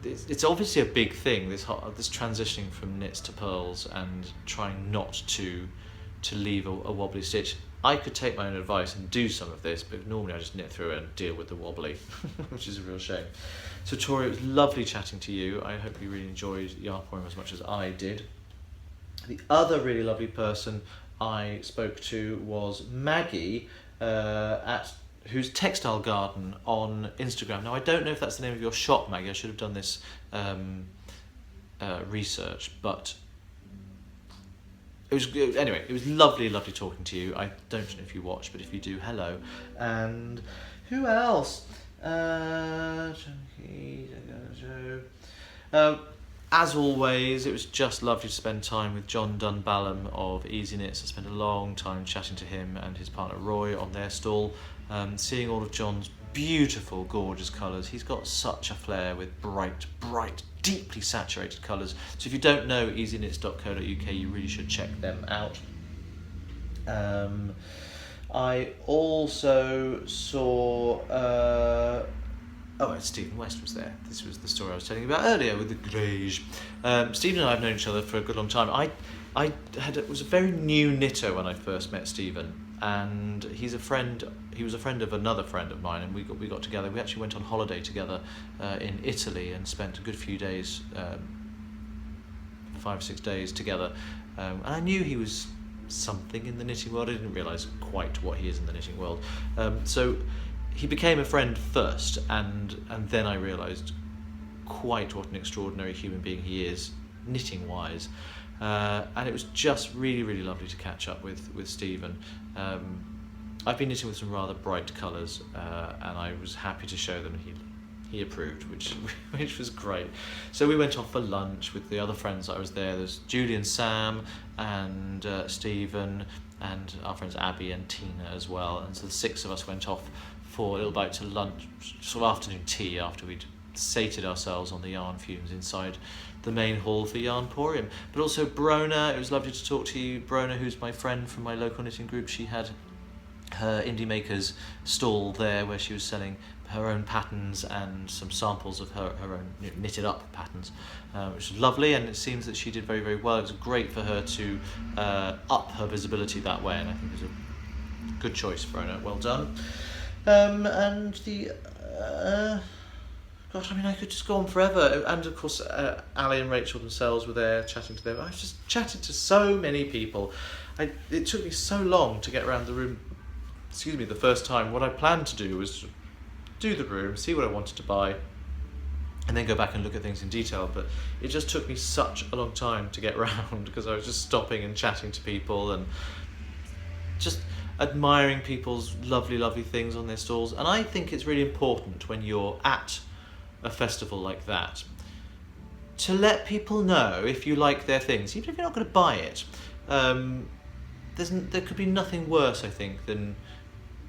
it's obviously a big thing, this transitioning from knits to pearls and trying not to leave a wobbly stitch. I could take my own advice and do some of this, but normally I just knit through it and deal with the wobbly, which is a real shame. So Tori, it was lovely chatting to you. I hope you really enjoyed Yarnporium as much as I did. The other really lovely person I spoke to was Maggie who's Textile Garden on Instagram. Now I don't know if that's the name of your shop, Maggie. I should have done this research, but it was good. Anyway, it was lovely talking to you. I don't know if you watch, but if you do, hello. And who else? As always, it was just lovely to spend time with John Dunballam of Easy Knits. I spent a long time chatting to him and his partner Roy on their stall, seeing all of John's beautiful, gorgeous colours. He's got such a flair with bright, deeply saturated colours. So if you don't know easyknits.co.uk, you really should check them out. I also saw... Stephen West was there. This was the story I was telling you about earlier with the Grege. Stephen and I have known each other for a good long time. I was a very new knitter when I first met Stephen, and he was a friend of another friend of mine, and we got together. We actually went on holiday together in Italy and spent a good few days, 5 or 6 days together. And I knew he was something in the knitting world. I didn't realise quite what he is in the knitting world. So he became a friend first, and then I realised quite what an extraordinary human being he is, knitting wise. And it was just really lovely to catch up with Stephen. I've been knitting with some rather bright colours, and I was happy to show them, and he approved, which was great. So we went off for lunch with the other friends that I was there. There's Julie and Sam and Stephen and our friends Abby and Tina as well. And so the 6 of us went off for a little bite to lunch, sort of afternoon tea, after we'd sated ourselves on the yarn fumes inside the main hall for Yarnporium. But also Brona, it was lovely to talk to you. Brona, who's my friend from my local knitting group, she had her Indie Makers stall there where she was selling her own patterns and some samples of her own knitted up patterns, which was lovely, and it seems that she did very well. It was great for her to up her visibility that way, and I think it was a good choice, Brona. Well done. And the gosh, I mean, I could just go on forever. And of course, Ali and Rachel themselves were there chatting to them. I just chatted to so many people. It took me so long to get around the room. Excuse me, the first time. What I planned to do was do the room, see what I wanted to buy, and then go back and look at things in detail. But it just took me such a long time to get around because I was just stopping and chatting to people and just admiring people's lovely things on their stalls. And I think it's really important when you're at a festival like that to let people know if you like their things, even if you're not going to buy it. There could be nothing worse, I think, than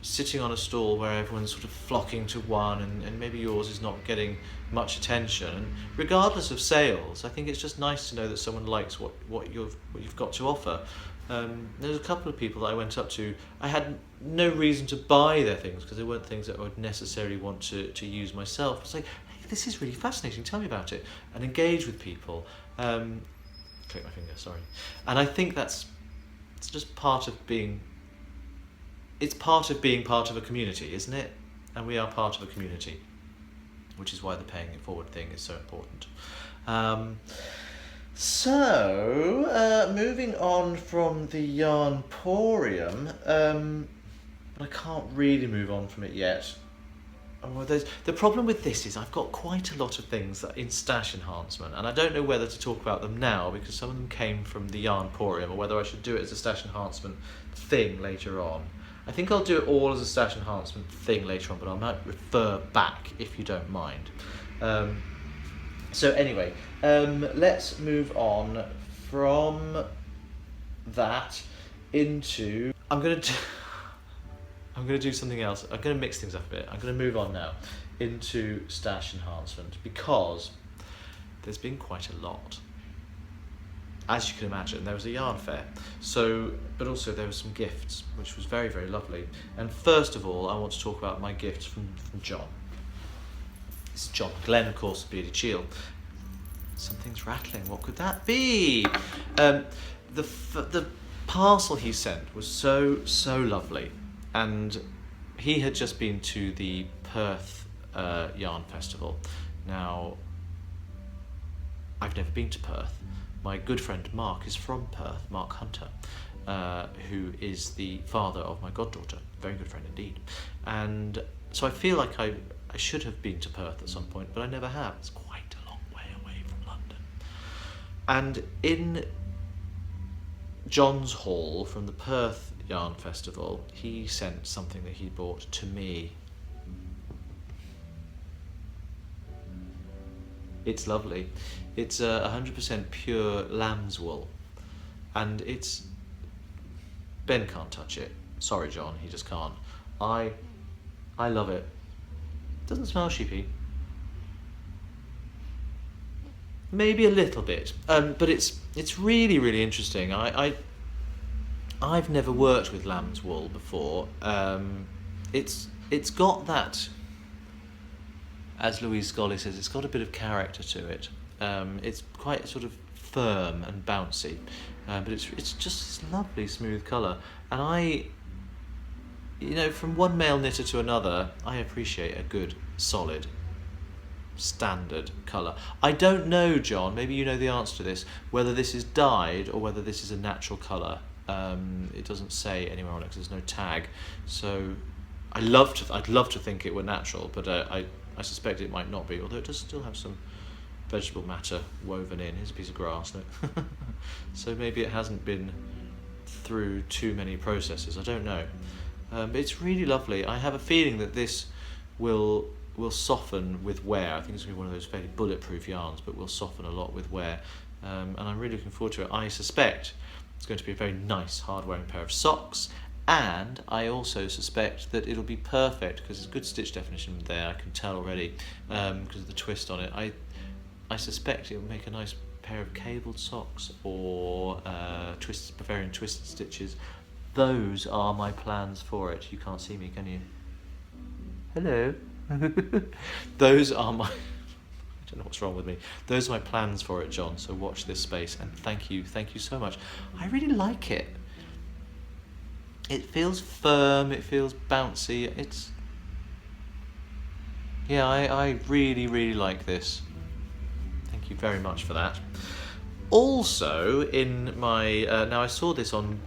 sitting on a stall where everyone's sort of flocking to one, and maybe yours is not getting much attention. And regardless of sales, I think it's just nice to know that someone likes what you've got to offer. There's a couple of people that I went up to. I had no reason to buy their things because they weren't things that I would necessarily want to use myself. It's like, hey, this is really fascinating, tell me about it, and engage with people. Click my finger, sorry. And I think it's just part of being part of a community, isn't it? And we are part of a community, which is why the paying it forward thing is so important. So, moving on from the Yarnporium, but I can't really move on from it yet. The problem with this is I've got quite a lot of things that in stash enhancement, and I don't know whether to talk about them now because some of them came from the Yarnporium, or whether I should do it as a stash enhancement thing later on. I think I'll do it all as a stash enhancement thing later on, but I might refer back if you don't mind. So anyway, let's move on from that into... I'm going to do something else. I'm going to mix things up a bit. I'm going to move on now into stash enhancement because there's been quite a lot. As you can imagine, there was a yarn fair, but also there were some gifts, which was very lovely. And first of all, I want to talk about my gifts from John. This is John Glenn, of course, Beardy Chel. Something's rattling. What could that be? The parcel he sent was so lovely, and he had just been to the Perth Yarn Festival. Now, I've never been to Perth. My good friend Mark is from Perth, Mark Hunter, who is the father of my goddaughter, very good friend indeed. And so I feel like I should have been to Perth at some point, but I never have. It's quite a long way away from London. And in John's haul from the Perth Yarn Festival, he sent something that he bought to me. It's lovely. It's 100% pure lamb's wool, and it's... Ben can't touch it. Sorry, John, he just can't. I love it. Doesn't smell sheepy. Maybe a little bit, but it's really interesting. I've never worked with lamb's wool before. It's got that, as Louise Scully says, it's got a bit of character to it. It's quite sort of firm and bouncy, but it's just this lovely smooth colour. And from one male knitter to another, I appreciate a good, solid, standard colour. I don't know, John, maybe you know the answer to this, whether this is dyed or whether this is a natural colour. It doesn't say anywhere on it because there's no tag. So I'd love to think it were natural, but I suspect it might not be, although it does still have some vegetable matter woven in. Here's a piece of grass, look. So maybe it hasn't been through too many processes, I don't know. But it's really lovely. I have a feeling that this will soften with wear. I think it's going to be one of those fairly bulletproof yarns, but will soften a lot with wear. And I'm really looking forward to it. I suspect it's going to be a very nice, hard-wearing pair of socks, and I also suspect that it'll be perfect, because there's good stitch definition there, I can tell already, because of the twist on it. I suspect it'll make a nice pair of cabled socks, or Bavarian twisted stitches. Those are my plans for it. You can't see me, can you? Hello. Those are my... I don't know what's wrong with me. Those are my plans for it, John, so watch this space, and thank you so much. I really like it. It feels firm, it feels bouncy, I really like this. Thank you very much for that. Also, in my... now I saw this on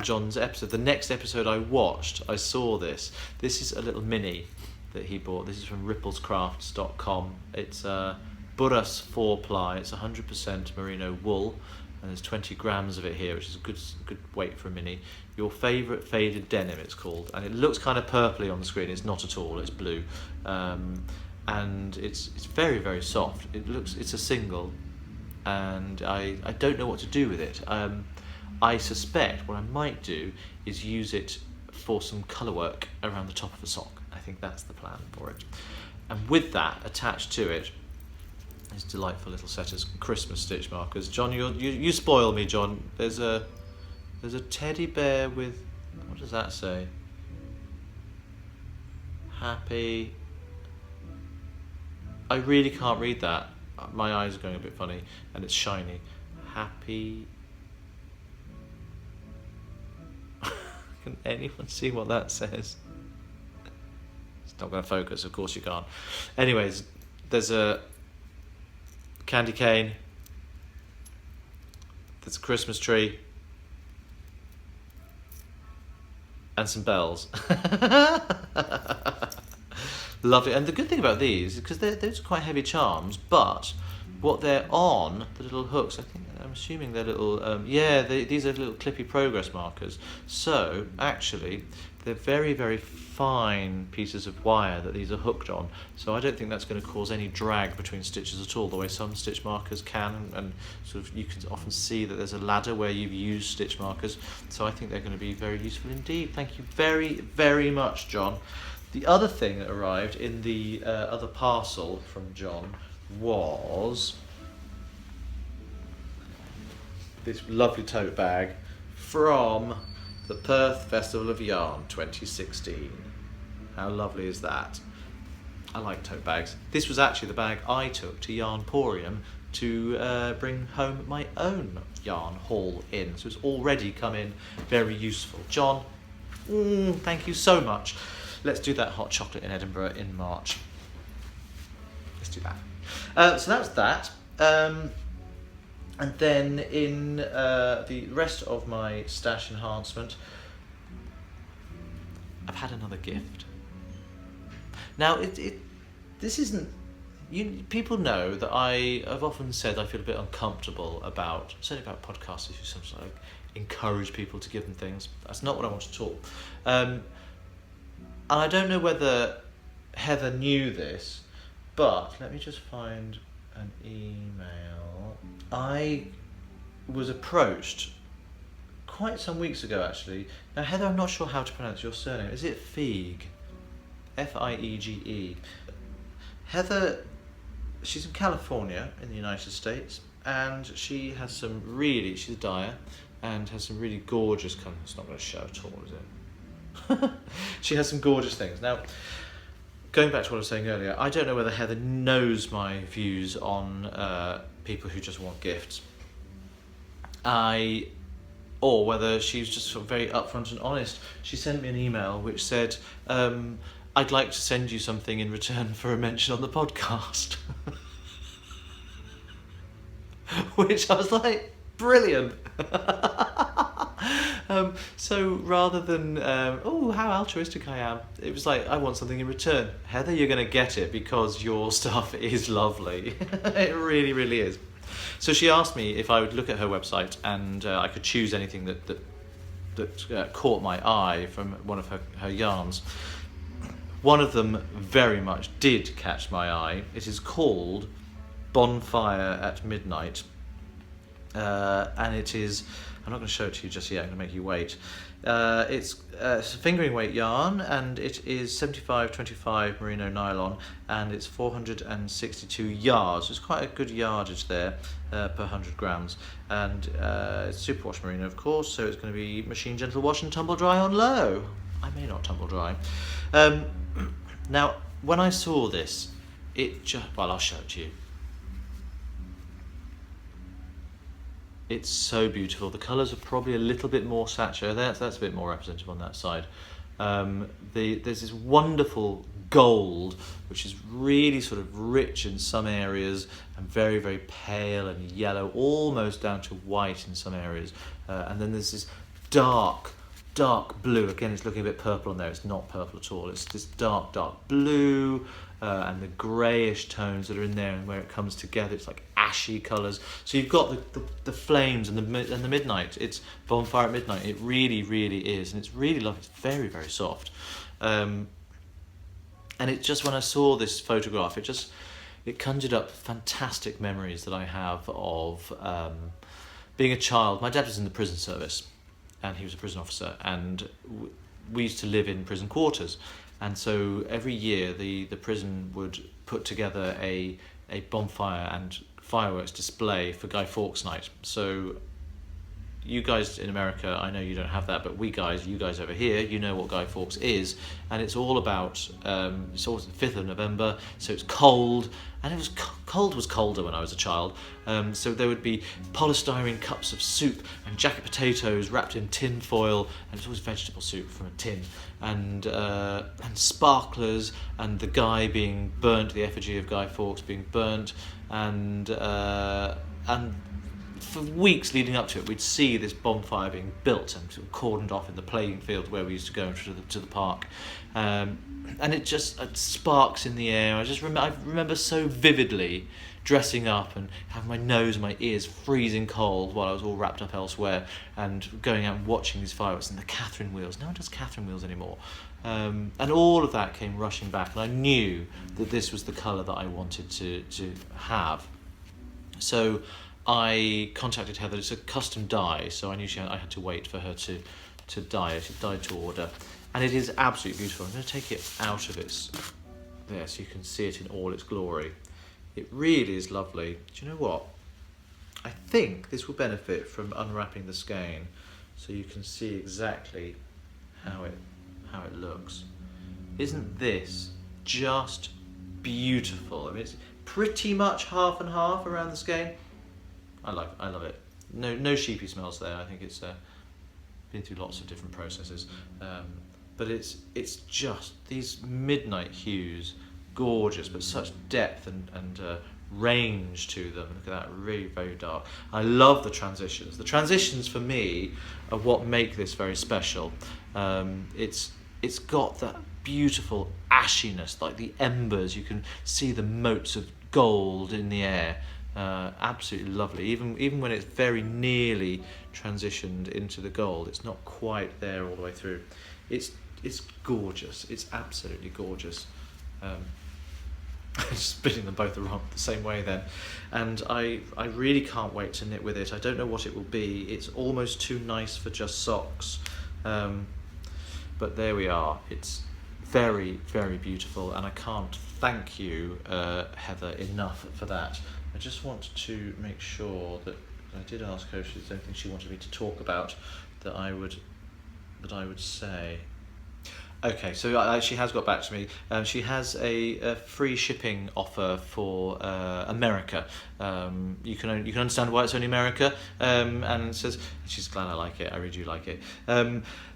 John's episode, the next episode I watched, I saw this. This is a little mini that he bought. This is from ripplescrafts.com. It's Burras 4-ply. It's 100% merino wool, and there's 20 grams of it here, which is a good weight for a mini. Your favourite faded denim, it's called, and it looks kind of purpley on the screen. It's not at all. It's blue, and it's very soft. It's a single, and I don't know what to do with it. I suspect what I might do is use it for some colour work around the top of a sock. I think that's the plan for it. And with that, attached to it, is delightful little set of Christmas stitch markers. John, you spoil me, John. There's a teddy bear with... What does that say? Happy... I really can't read that. My eyes are going a bit funny, and it's shiny. Happy... Can anyone see what that says? It's not going to focus, of course you can't. Anyways, there's a candy cane, there's a Christmas tree, and some bells. Lovely. And the good thing about these is because those are quite heavy charms, but what they're on, the little hooks, I'm assuming they're little, these are little clippy progress markers. So actually, they're very fine pieces of wire that these are hooked on. So I don't think that's going to cause any drag between stitches at all, the way some stitch markers can. And sort of you can often see that there's a ladder where you've used stitch markers. So I think they're going to be very useful indeed. Thank you very much, John. The other thing that arrived in the other parcel from John was this lovely tote bag from the Perth Festival of Yarn 2016. How lovely is that? I like tote bags. This was actually the bag I took to Yarnporium to bring home my own yarn haul in. So it's already come in very useful. John, thank you so much. Let's do that hot chocolate in Edinburgh in March. Let's do that. So that's that. And then in the rest of my stash enhancement, I've had another gift. Now, this isn't... people know that I have often said I feel a bit uncomfortable about, certainly about podcasters who sometimes like encourage people to give them things. That's not what I want to talk. And I don't know whether Heather knew this, but let me just find an email. I was approached quite some weeks ago, actually. Now, Heather, I'm not sure how to pronounce your surname. Is it Fiege? F-I-E-G-E. Heather, she's in California in the United States, and she has some really, she's a dyer, and has some really gorgeous colours. It's not going to show at all, is it? She has some gorgeous things. Now, going back to what I was saying earlier, I don't know whether Heather knows my views on people who just want gifts. Or whether she's just sort of very upfront and honest. She sent me an email which said, I'd like to send you something in return for a mention on the podcast. Which I was like, brilliant. So rather than, oh, how altruistic I am, it was like, I want something in return. Heather, you're going to get it because your stuff is lovely. It really, really is. So she asked me if I would look at her website and I could choose anything that caught my eye from one of her yarns. One of them very much did catch my eye. It is called Bonfire at Midnight. And it is, I'm not going to show it to you just yet, I'm going to make you wait. It's a fingering weight yarn, and it is 75/25 merino nylon, and it's 462 yards. It's quite a good yardage there per 100 grams. And it's superwash merino, of course, so it's going to be machine gentle wash and tumble dry on low. I may not tumble dry. Now, when I saw this, well, I'll show it to you. It's so beautiful. The colours are probably a little bit more saturated. That's a bit more representative on that side. There's this wonderful gold, which is really sort of rich in some areas and very, very pale and yellow, almost down to white in some areas. And then there's this dark blue. Again, it's looking a bit purple on there. It's not purple at all. It's this dark blue and the greyish tones that are in there, and where it comes together, it's like ashy colours. So you've got the flames and the midnight. It's Bonfire at Midnight. It really, really is, and it's really lovely. It's very, very soft. And it just, when I saw this photograph, it conjured up fantastic memories that I have of being a child. My dad was in the prison service, and he was a prison officer, and we used to live in prison quarters. And so every year the prison would put together a bonfire and fireworks display for Guy Fawkes Night. So you guys in America, I know you don't have that, but you guys over here, you know what Guy Fawkes is, and it's all about, it's always the 5th of November, so it's cold, and it was colder when I was a child, so there would be polystyrene cups of soup and jacket potatoes wrapped in tin foil, and it's always vegetable soup from a tin, and sparklers, and the guy being burnt, the effigy of Guy Fawkes being burnt, and for weeks leading up to it, we'd see this bonfire being built and sort of cordoned off in the playing field where we used to go to the park, and it just sparks in the air. I remember so vividly dressing up and having my nose and my ears freezing cold while I was all wrapped up elsewhere, and going out and watching these fireworks and the Catherine wheels. No one does Catherine wheels anymore. And all of that came rushing back, and I knew that this was the colour that I wanted to have. So I contacted Heather. It's a custom dye, so I knew I had to wait for her to dye it. It dyed to order, and it is absolutely beautiful. I'm going to take it out of its there so you can see it in all its glory. It really is lovely. Do you know what? I think this will benefit from unwrapping the skein, so you can see exactly how it looks. Isn't this just beautiful? I mean, it's pretty much half and half around the skein. I love it. No sheepy smells there. I think it's been through lots of different processes, but it's just these midnight hues, gorgeous, but such depth and range to them. Look at that, really very dark. I love the transitions. The transitions for me are what make this very special. It's got that beautiful ashiness, like the embers. You can see the motes of gold in the air. Absolutely lovely. Even when it's very nearly transitioned into the gold, it's not quite there all the way through. It's gorgeous. It's absolutely gorgeous. Spinning them both the same way then, and I really can't wait to knit with it. I don't know what it will be. It's almost too nice for just socks, but there we are. It's very, very beautiful, and I can't thank you, Heather, enough for that. I just want to make sure that I did ask her if there's anything she wanted me to talk about that I would say. Okay, so she has got back to me. She has a free shipping offer for America. You can understand why it's only America, and it says she's glad I like it. I really do like it.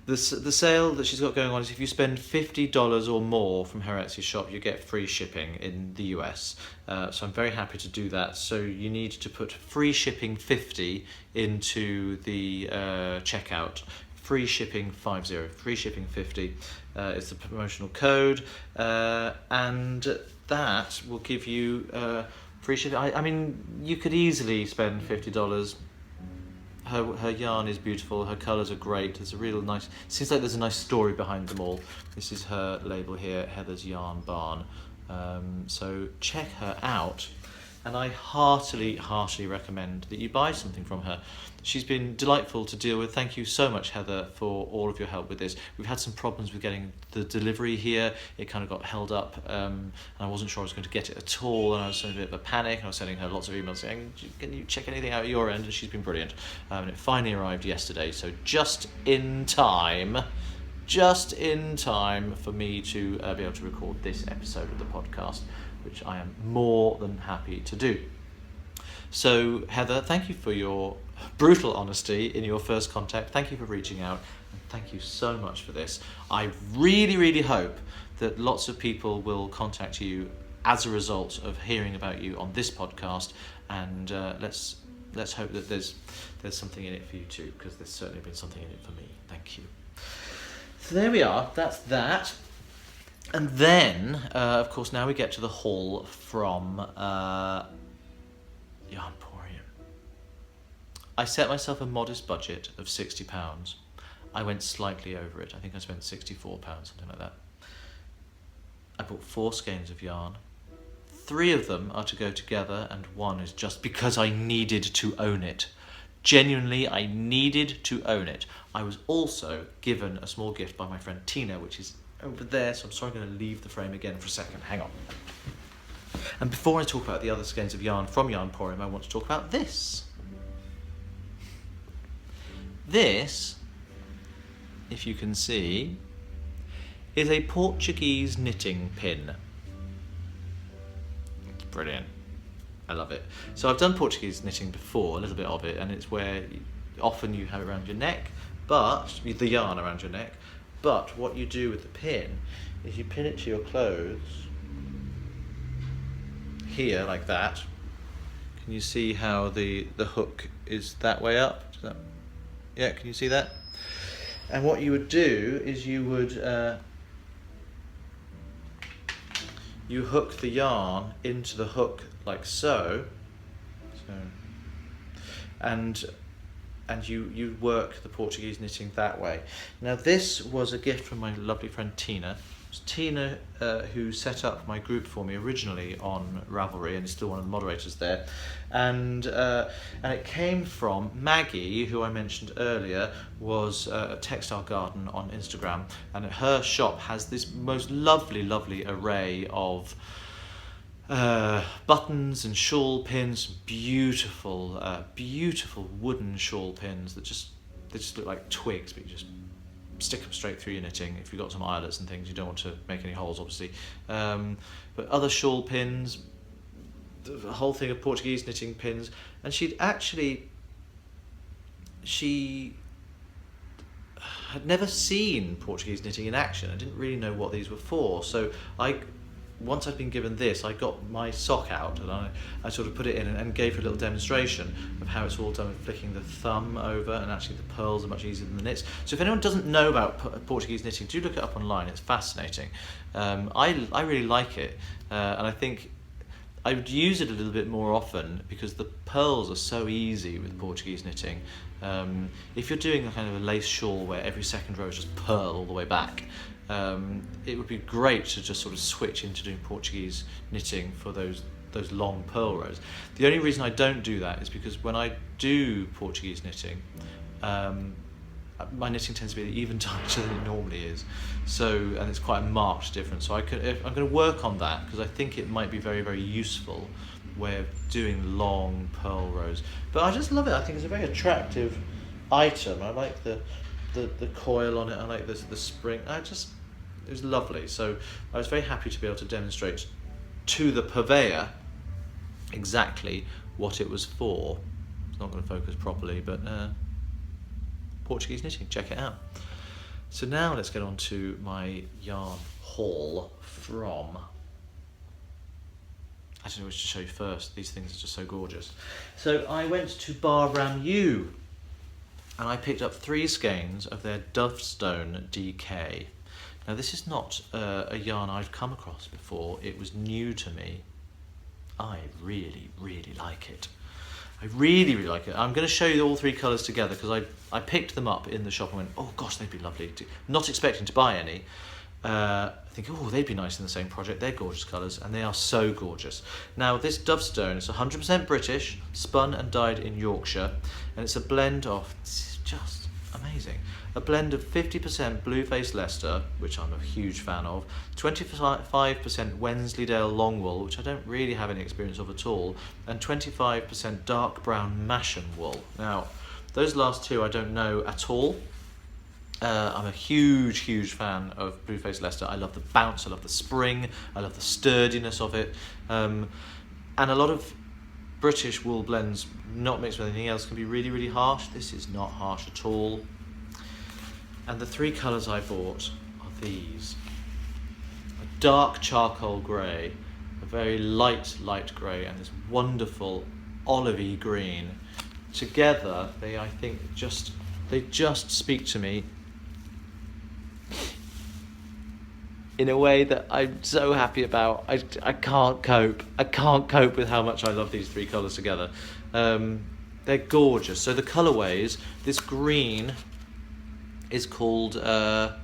The sale that she's got going on is if you spend $50 or more from her Etsy shop, you get free shipping in the US. So I'm very happy to do that. So you need to put free shipping 50 into the checkout. Free shipping 50, free shipping 50 is the promotional code, and that will give you free shipping. I mean, you could easily spend $50. Her yarn is beautiful, her colours are great, there's a real nice, seems like there's a nice story behind them all. This is her label here, Heather's Yarn Barn. So check her out, and I heartily recommend that you buy something from her. She's been delightful to deal with. Thank you so much, Heather, for all of your help with this. We've had some problems with getting the delivery here. It kind of got held up, and I wasn't sure I was going to get it at all, and I was in a bit of a panic, and I was sending her lots of emails saying, can you check anything out at your end? And she's been brilliant. And it finally arrived yesterday, so just in time for me to be able to record this episode of the podcast, which I am more than happy to do. So, Heather, thank you for your brutal honesty in your first contact. Thank you for reaching out, and thank you so much for this. I really hope that lots of people will contact you as a result of hearing about you on this podcast, and let's hope that there's something in it for you too, because there's certainly been something in it for me. Thank you. So there we are. That's that. And then, of course, now we get to the haul from Yarnporium. I set myself a modest budget of £60. I went slightly over it. I think I spent £64, something like that. I bought 4 skeins of yarn. 3 of them are to go together, and 1 is just because I needed to own it. Genuinely, I needed to own it. I was also given a small gift by my friend Tina, which is over there, so I'm sorry, I'm going to leave the frame again for a second. Hang on. And before I talk about the other skeins of yarn from Yarnporium, I want to talk about this. This, if you can see, is a Portuguese knitting pin. It's brilliant. I love it. So I've done Portuguese knitting before, a little bit of it, and it's where often you have it around your neck, but the yarn around your neck. But what you do with the pin is you pin it to your clothes here, like that. Can you see how the hook is that way up? Yeah, can you see that? And what you would do is you would you hook the yarn into the hook like so. And you work the Portuguese knitting that way. Now this was a gift from my lovely friend Tina. It was Tina who set up my group for me originally on Ravelry, and is still one of the moderators there. And it came from Maggie, who I mentioned earlier, was a Textile Garden on Instagram, and her shop has this most lovely array of buttons and shawl pins, beautiful wooden shawl pins that they just look like twigs, but you just stick them straight through your knitting. If you've got some eyelets and things, you don't want to make any holes, obviously. But other shawl pins, the whole thing of Portuguese knitting pins, and she had never seen Portuguese knitting in action. I didn't really know what these were for, so once I'd been given this, I got my sock out and I sort of put it in and gave her a little demonstration of how it's all done with flicking the thumb over, and actually the pearls are much easier than the knits. So if anyone doesn't know about Portuguese knitting, do look it up online, it's fascinating. I really like it, and I think I would use it a little bit more often because the pearls are so easy with Portuguese knitting. If you're doing a kind of a lace shawl where every second row is just pearl all the way back, it would be great to just sort of switch into doing Portuguese knitting for those long pearl rows. The only reason I don't do that is because when I do Portuguese knitting, my knitting tends to be even tighter than it normally is. So, and it's quite a marked difference. So I'm going to work on that because I think it might be very, very useful way of doing long pearl rows. But I just love it. I think it's a very attractive item. I like the coil on it. I like the spring. It was lovely. So I was very happy to be able to demonstrate to the purveyor exactly what it was for. It's not going to focus properly, but Portuguese knitting, check it out. So now let's get on to my yarn haul from, I don't know which to show you first, these things are just so gorgeous. So I went to Ram U and I picked up 3 skeins of their Dovestone DK. Now this is not a yarn I've come across before, it was new to me. I really, really like it. I really, really like it. I'm going to show you all 3 colours together because I picked them up in the shop and went, oh gosh, they'd be lovely. Not expecting to buy any. I think, oh, they'd be nice in the same project. They're gorgeous colours, and they are so gorgeous. Now, this Dovestone is 100% British, spun and dyed in Yorkshire, and it's a blend of, it's just amazing, a blend of 50% Blue-Faced Leicester, which I'm a huge fan of, 25% Wensleydale long wool, which I don't really have any experience of at all, and 25% dark brown Masham wool. Now, those last 2 I don't know at all. I'm a huge, huge fan of Blue-Faced Leicester. I love the bounce, I love the spring, I love the sturdiness of it. And a lot of British wool blends, not mixed with anything else, can be really, really harsh. This is not harsh at all. And the 3 colours I bought are these. A dark charcoal grey, a very light grey, and this wonderful olivey green. Together, they, I think, they just speak to me in a way that I'm so happy about. I can't cope. I can't cope with how much I love these 3 colours together. They're gorgeous. So the colourways, this green is called Chevin,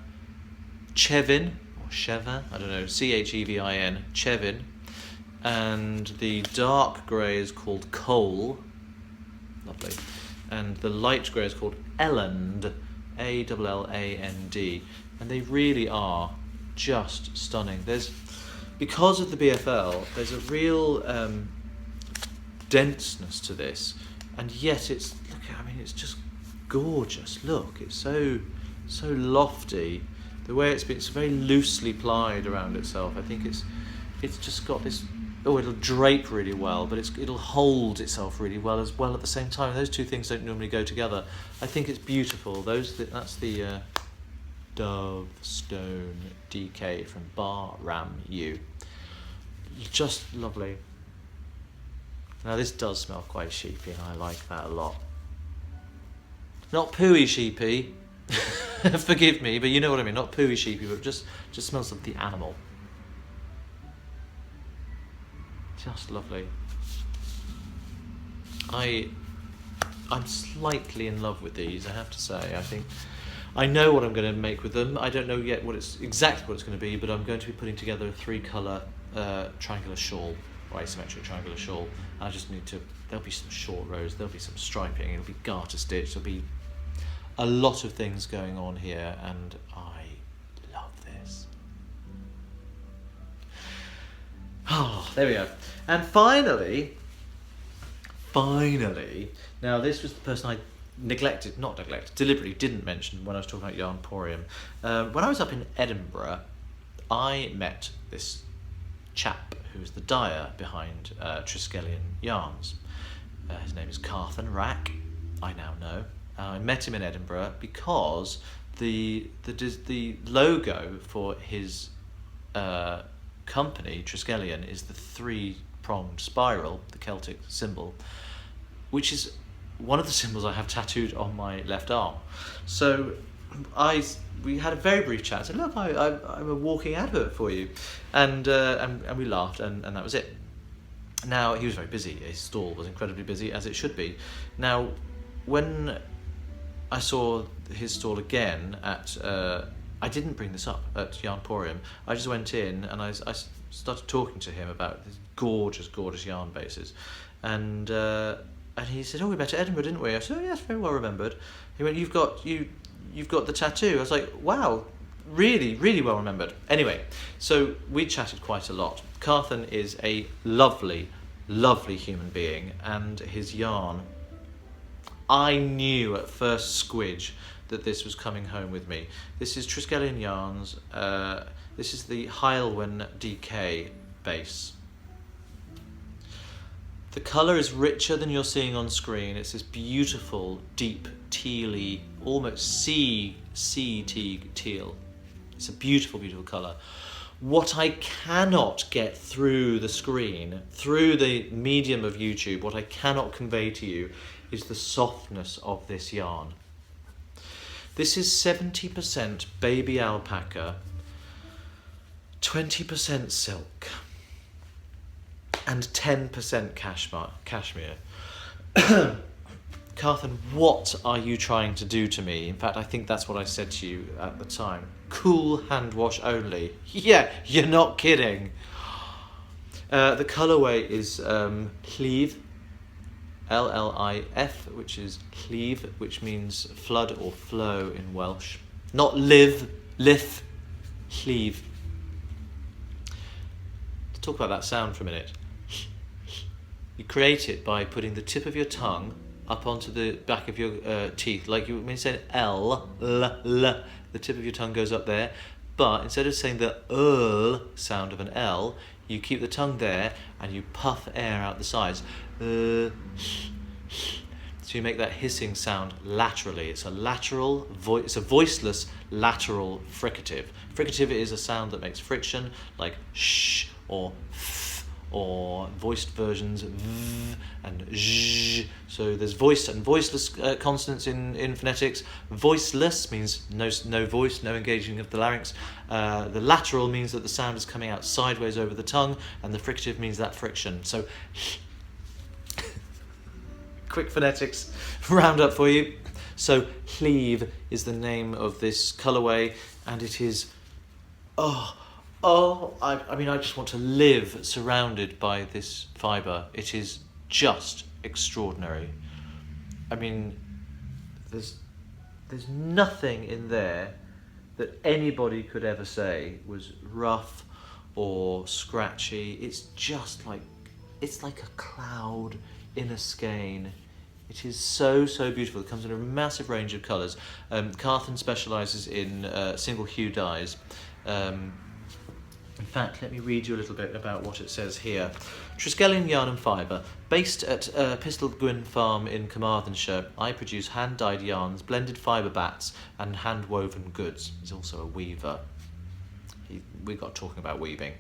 or Chevin, I don't know, Chevin, Chevin. And the dark grey is called Coal, lovely. And the light grey is called Elland, Alland. And they really are just stunning. Because of the BFL, there's a real denseness to this, and yet it's just gorgeous. Look, it's so lofty. The way it's very loosely plied around itself. I think it's just got this. Oh, it'll drape really well, but it'll hold itself really well as well at the same time. Those 2 things don't normally go together. I think it's beautiful. That's the Dovestone DK from Ram U. Just lovely. Now this does smell quite sheepy, and I like that a lot. Not pooey sheepy, forgive me, but you know what I mean. Not pooey sheepy, but just smells of the animal. Just lovely. I'm slightly in love with these, I have to say. I think I know what I'm going to make with them. I don't know yet exactly what it's going to be, but I'm going to be putting together a 3-colour triangular shawl, or asymmetric triangular shawl. I just need to. There'll be some short rows. There'll be some striping. It'll be garter stitch. There'll be a lot of things going on here, and I love this. Oh, there we go. And finally, now this was the person I deliberately didn't mention when I was talking about Yarnporium. When I was up in Edinburgh, I met this chap who is the dyer behind Triskelion Yarns. His name is Carthan Rack, I now know. I met him in Edinburgh because the logo for his company, Triskelion, is the three-pronged spiral, the Celtic symbol, which is one of the symbols I have tattooed on my left arm. So we had a very brief chat. I said, look, I'm a walking advert for you. And we laughed, and that was it. Now, he was very busy. His stall was incredibly busy, as it should be. Now, when I saw his stall again at... I didn't bring this up at Yarnporium. I just went in and I started talking to him about these gorgeous, gorgeous yarn bases. And he said, oh, we met at Edinburgh, didn't we? I said, oh, yes, very well remembered. He went, you've got the tattoo. I was like, wow, really, really well remembered. Anyway, so we chatted quite a lot. Carthan is a lovely, lovely human being, and his yarn, I knew at first squidge that this was coming home with me. This is Triskelion Yarns. This is the Heilwen DK base. The colour is richer than you're seeing on screen. It's this beautiful, deep, tealy, almost sea teal. It's a beautiful, beautiful colour. What I cannot get through the screen, through the medium of YouTube, what I cannot convey to you is the softness of this yarn. This is 70% baby alpaca, 20% silk, and 10% cashmere. Carthan, what are you trying to do to me? In fact, I think that's what I said to you at the time. Cool hand wash only. Yeah, you're not kidding. The colourway is Llif, L-L-I-F, which is Llif, which means flood or flow in Welsh. Not live, lith, Llif. Let's talk about that sound for a minute. You create it by putting the tip of your tongue up onto the back of your teeth, like when you say L, the tip of your tongue goes up there, but instead of saying the sound of an L, you keep the tongue there and you puff air out the sides. So you make that hissing sound laterally. It's a lateral it's a voiceless lateral fricative. Fricative is a sound that makes friction, like sh or f, or voiced versions v and zh. So there's voiced and voiceless consonants in phonetics. Voiceless means no voice, no engaging of the larynx. The lateral means that the sound is coming out sideways over the tongue, and the fricative means that friction. So quick phonetics roundup for you. So Llif is the name of this colourway, and it is I mean, I just want to live surrounded by this fibre. It is just extraordinary. I mean, there's nothing in there that anybody could ever say was rough or scratchy. It's just like, it's like a cloud in a skein. It is so, so beautiful. It comes in a massive range of colours. Carthan specialises in single hue dyes. In fact, let me read you a little bit about what it says here. Triskelion Yarn and Fibre. Based at Pistol Gwyn Farm in Carmarthenshire, I produce hand-dyed yarns, blended fibre bats, and hand-woven goods. He's also a weaver. We got talking about weaving.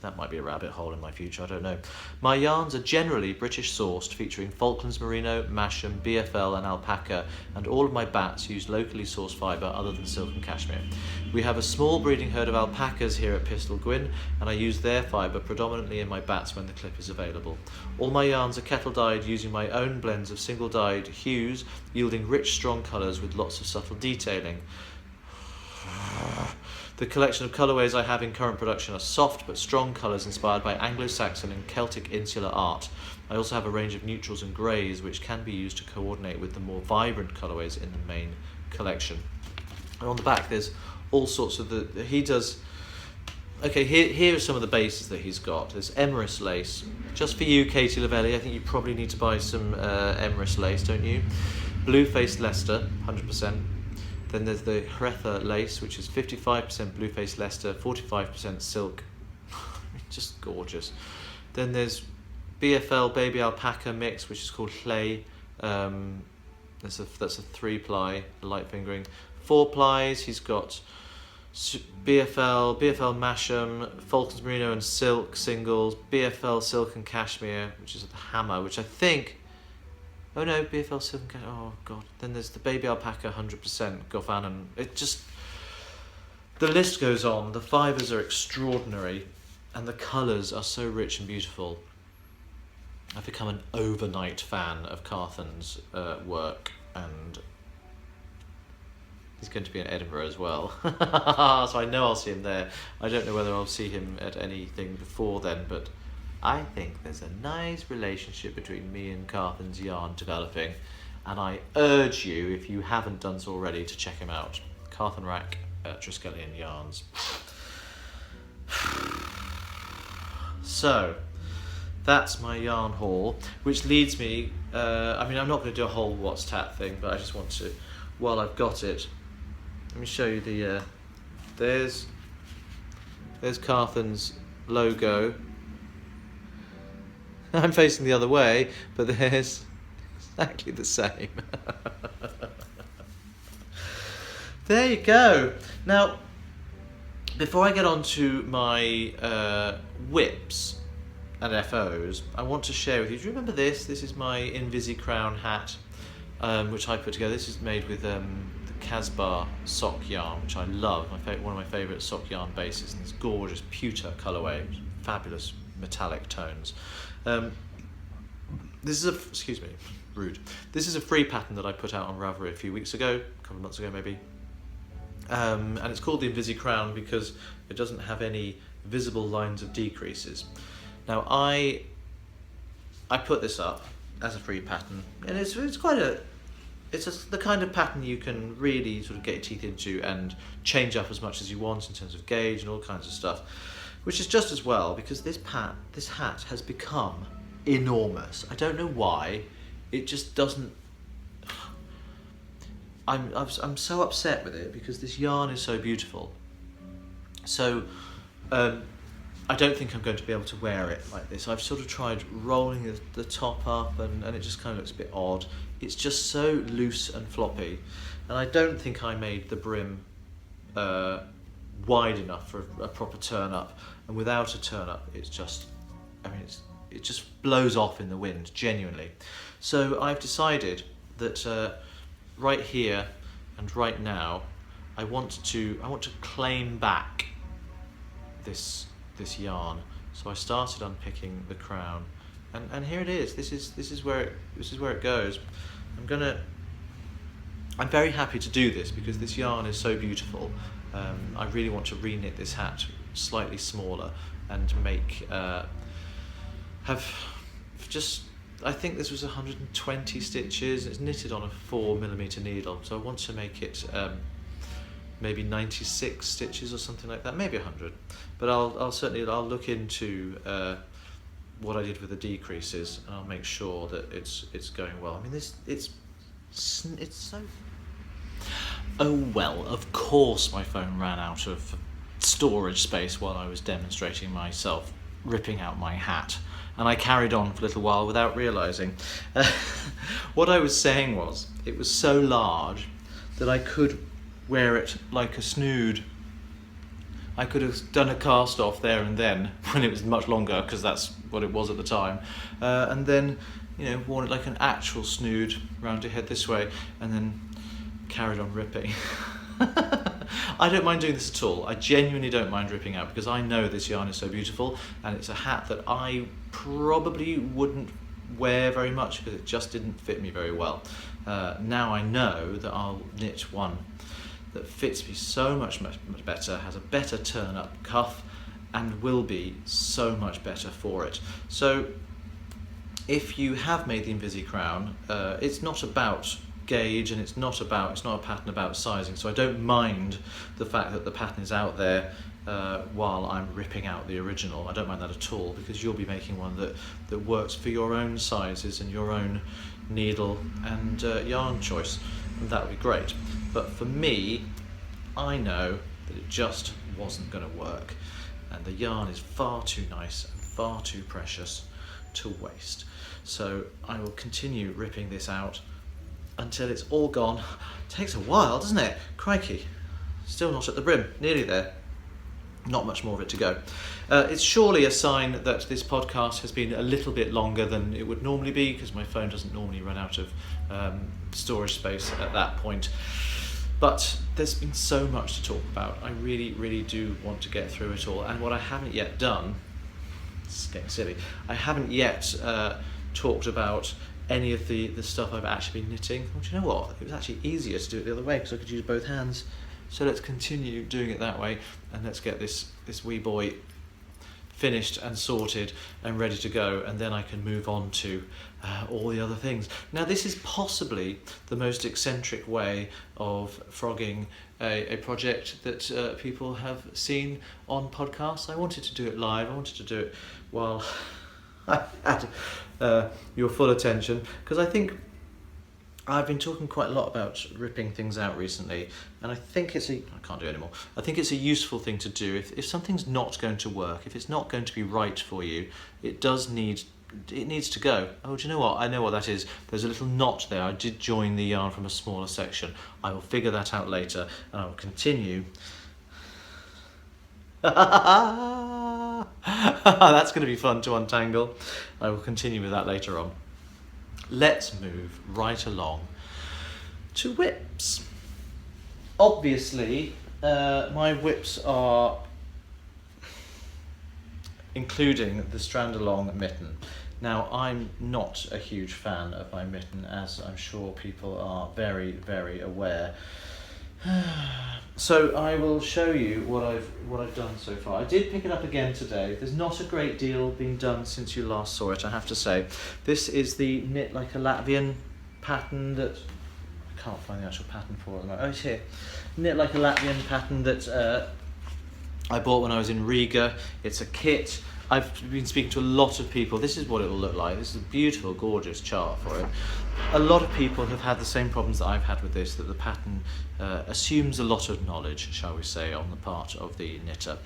That might be a rabbit hole in my future, I don't know. My yarns are generally British sourced, featuring Falklands Merino, Masham, BFL and alpaca, and all of my bats use locally sourced fibre other than silk and cashmere. We have a small breeding herd of alpacas here at Pistol Gwyn, and I use their fibre predominantly in my bats when the clip is available. All my yarns are kettle dyed using my own blends of single dyed hues, yielding rich strong colours with lots of subtle detailing. The collection of colourways I have in current production are soft but strong colours inspired by Anglo-Saxon and Celtic insular art. I also have a range of neutrals and greys which can be used to coordinate with the more vibrant colourways in the main collection. And on the back there's all sorts of he does... Okay, here are some of the bases that he's got. There's Emeris lace. Just for you, Katie Lavelli, I think you probably need to buy some Emeris lace, don't you? Blue-faced Leicester, 100%. Then there's the Hretha lace, which is 55% blue-faced Leicester, 45% silk. just gorgeous. Then there's BFL Baby Alpaca mix, which is called Clay. That's a 3-ply light fingering. 4 plies. He's got BFL Masham, Falcons Merino and Silk singles, BFL Silk and Cashmere, which is the hammer, which I think. Oh no, BFL Silk and Cashmere. Oh god. Then there's the Baby Alpaca 100% Goffan, and it just. The list goes on. The fibres are extraordinary, and the colours are so rich and beautiful. I've become an overnight fan of Carthan's work, and he's going to be in Edinburgh as well. So I know I'll see him there. I don't know whether I'll see him at anything before then, but I think there's a nice relationship between me and Carthan's yarn developing, and I urge you, if you haven't done so already, to check him out. Carthan Rack Triskelion Yarns. So that's my yarn haul, which leads me, I mean, I'm not going to do a whole what's tat thing, but I just want to, while I've got it, let me show you the, there's Carthan's logo. I'm facing the other way, but there's exactly the same. There you go. Now, before I get on to my WIPs and FOs, I want to share with you, do you remember this? This is my Invisi Crown hat, which I put together. This is made with the Casbah sock yarn, which I love, one of my favourite sock yarn bases, and this gorgeous pewter colourway, fabulous metallic tones. This is excuse me, rude. This is a free pattern that I put out on Ravelry a few weeks ago, a couple of months ago maybe. And it's called the Invisi Crown because it doesn't have any visible lines of decreases. Now I put this up as a free pattern, and it's the kind of pattern you can really sort of get your teeth into and change up as much as you want in terms of gauge and all kinds of stuff, which is just as well because this hat has become enormous. I don't know why. It just doesn't. I'm so upset with it because this yarn is so beautiful. So I don't think I'm going to be able to wear it like this. I've sort of tried rolling the top up and it just kind of looks a bit odd. It's just so loose and floppy, and I don't think I made the brim wide enough for a proper turn up, and without a turn up it's just, I mean, it just blows off in the wind, genuinely. So I've decided that right here and right now I want to claim back this yarn. So I started unpicking the crown, and here it is. This is where it goes. I'm very happy to do this because this yarn is so beautiful. I really want to reknit this hat slightly smaller and make I think this was 120 stitches. It's knitted on a 4mm needle, so I want to make it maybe 96 stitches or something like that, maybe 100. But I'll look into what I did with the decreases, and I'll make sure that it's going well. I mean, it's so. Oh well, of course my phone ran out of storage space while I was demonstrating myself ripping out my hat, and I carried on for a little while without realising. What I was saying was, it was so large that I could wear it like a snood. I could have done a cast off there and then when it was much longer, because that's what it was at the time, and then worn it like an actual snood round your head this way, and then carried on ripping. I don't mind doing this at all. I genuinely don't mind ripping out because I know this yarn is so beautiful, and it's a hat that I probably wouldn't wear very much because it just didn't fit me very well. Now I know that I'll knit one that fits me so much better, has a better turn up cuff, and will be so much better for it. So if you have made the Invisi Crown, it's not about gauge, and it's not a pattern about sizing, so I don't mind the fact that the pattern is out there while I'm ripping out the original. I don't mind that at all, because you'll be making one that works for your own sizes and your own needle and yarn choice, and that would be great. But for me, I know that it just wasn't going to work. and the yarn is far too nice and far too precious to waste. So I will continue ripping this out until it's all gone. It takes a while, doesn't it? Crikey, still not at the brim, nearly there. Not much more of it to go. It's surely a sign that this podcast has been a little bit longer than it would normally be, because my phone doesn't normally run out of storage space at that point. But there's been so much to talk about. I really, really do want to get through it all. And what I haven't yet done, it's getting silly, I haven't yet talked about any of the stuff I've actually been knitting. Well, do you know what? It was actually easier to do it the other way because I could use both hands. So let's continue doing it that way, and let's get this wee boy finished and sorted and ready to go, and then I can move on to all the other things. Now, this is possibly the most eccentric way of frogging a project that people have seen on podcasts. I wanted to do it live. I wanted to do it while I had your full attention, because I think I've been talking quite a lot about ripping things out recently, and I think I can't do it anymore. I think it's a useful thing to do. If something's not going to work, if it's not going to be right for you, it needs to go. Oh, do you know what? I know what that is. There's a little knot there. I did join the yarn from a smaller section. I will figure that out later, and I will continue. That's going to be fun to untangle. I will continue with that later on. Let's move right along to whips. Obviously, my whips are including the Strand Along mitten. Now, I'm not a huge fan of my mitten, as I'm sure people are very, very aware. So I will show you what I've done so far. I did pick it up again today. There's not a great deal being done since you last saw it, I have to say. This is the Knit Like a Latvian pattern that I can't find the actual pattern for it. Oh, it's here. Knit Like a Latvian pattern that I bought when I was in Riga. It's a kit. I've been speaking to a lot of people. This is what it will look like. This is a beautiful, gorgeous chart for it. A lot of people have had the same problems that I've had with this, that the pattern assumes a lot of knowledge, shall we say, on the part of the knitter.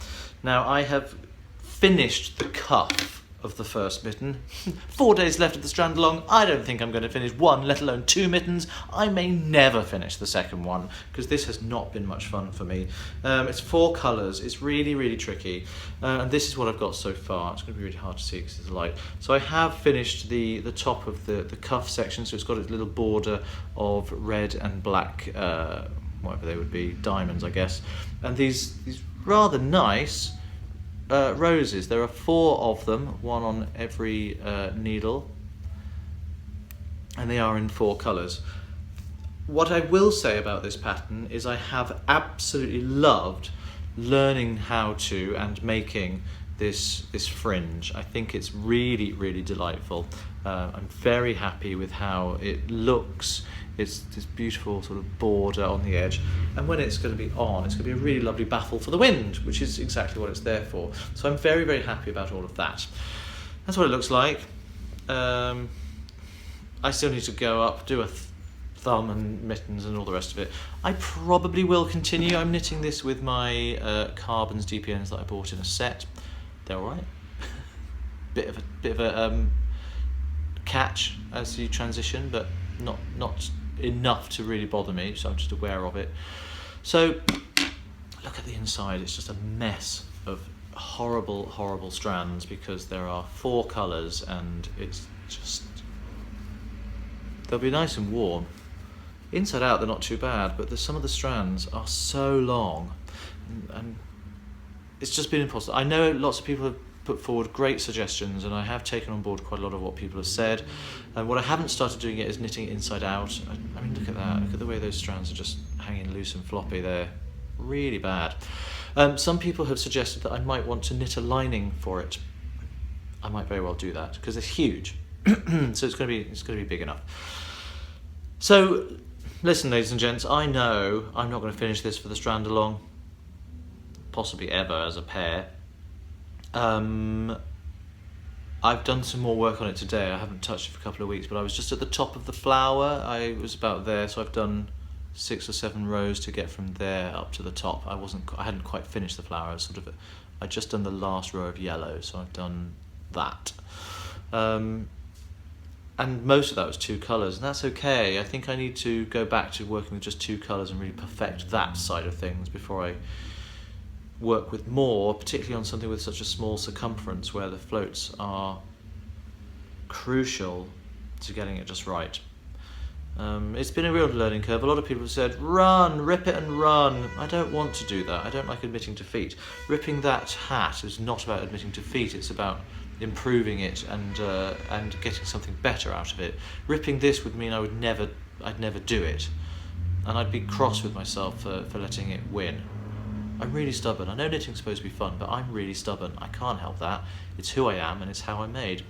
Now, I have finished the cuff of the first mitten. 4 days left of the Strand Along. I don't think I'm going to finish one, let alone two mittens. I may never finish the second one, because this has not been much fun for me. It's 4 colours. It's really, really tricky. And this is what I've got so far. It's going to be really hard to see because it's light. So I have finished the top of the cuff section, so it's got its little border of red and black, whatever they would be, diamonds, I guess. And these rather nice roses. There are 4 of them, one on every needle, and they are in 4 colours. What I will say about this pattern is I have absolutely loved learning how to and making this fringe. I think it's really, really delightful. I'm very happy with how it looks. It's this beautiful sort of border on the edge, and when it's going to be on, it's going to be a really lovely baffle for the wind, which is exactly what it's there for. So I'm very, very happy about all of that. That's what it looks like. I still need to go up, do a thumb and mittens and all the rest of it. I probably will continue. I'm knitting this with my Carbons DPNs that I bought in a set. They're all right. bit of a catch as you transition, but not enough to really bother me, so I'm just aware of it. So look at the inside. It's just a mess of horrible, horrible strands, because there are 4 colours, and it's just, they'll be nice and warm. Inside out they're not too bad, but some of the strands are so long, and it's just been impossible. I know lots of people have put forward great suggestions, and I have taken on board quite a lot of what people have said. And what I haven't started doing yet is knitting inside out. I mean, look at that. Look at the way those strands are just hanging loose and floppy. They're really bad. Some people have suggested that I might want to knit a lining for it. I might very well do that, because it's huge. So it's going to be big enough. So listen, ladies and gents, I know I'm not going to finish this for the Strand Along, possibly ever as a pair. I've done some more work on it today. I haven't touched it for a couple of weeks, but I was just at the top of the flower. I was about there, so I've done 6 or 7 rows to get from there up to the top. I hadn't quite finished the flower. I'd just done the last row of yellow, so I've done that. And most of that was 2 colours, and that's okay. I think I need to go back to working with just 2 colours and really perfect that side of things before I work with more, particularly on something with such a small circumference where the floats are crucial to getting it just right. It's been a real learning curve. A lot of people have said, run, rip it and run. I don't want to do that. I don't like admitting defeat. Ripping that hat is not about admitting defeat. It's about improving it and getting something better out of it. Ripping this would mean I'd never do it, and I'd be cross with myself for letting it win. I'm really stubborn. I know knitting's supposed to be fun, but I'm really stubborn. I can't help that. It's who I am and it's how I'm made.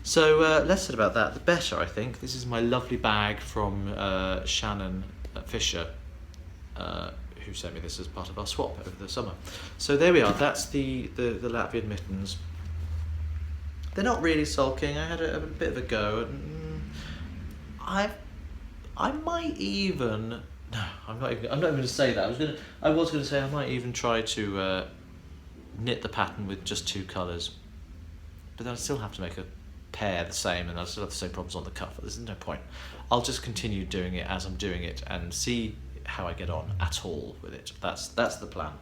So less said about that, the better, I think. This is my lovely bag from Shannon Fisher, who sent me this as part of our swap over the summer. So there we are. That's the Latvian mittens. They're not really sulking. I had a bit of a go. I might even. No, I'm not even going to say that. I was going to say I might even try to knit the pattern with just 2 colours, but then I still have to make a pair the same, and I'll still have the same problems on the cuff. There's no point. I'll just continue doing it as I'm doing it and see how I get on at all with it. That's the plan.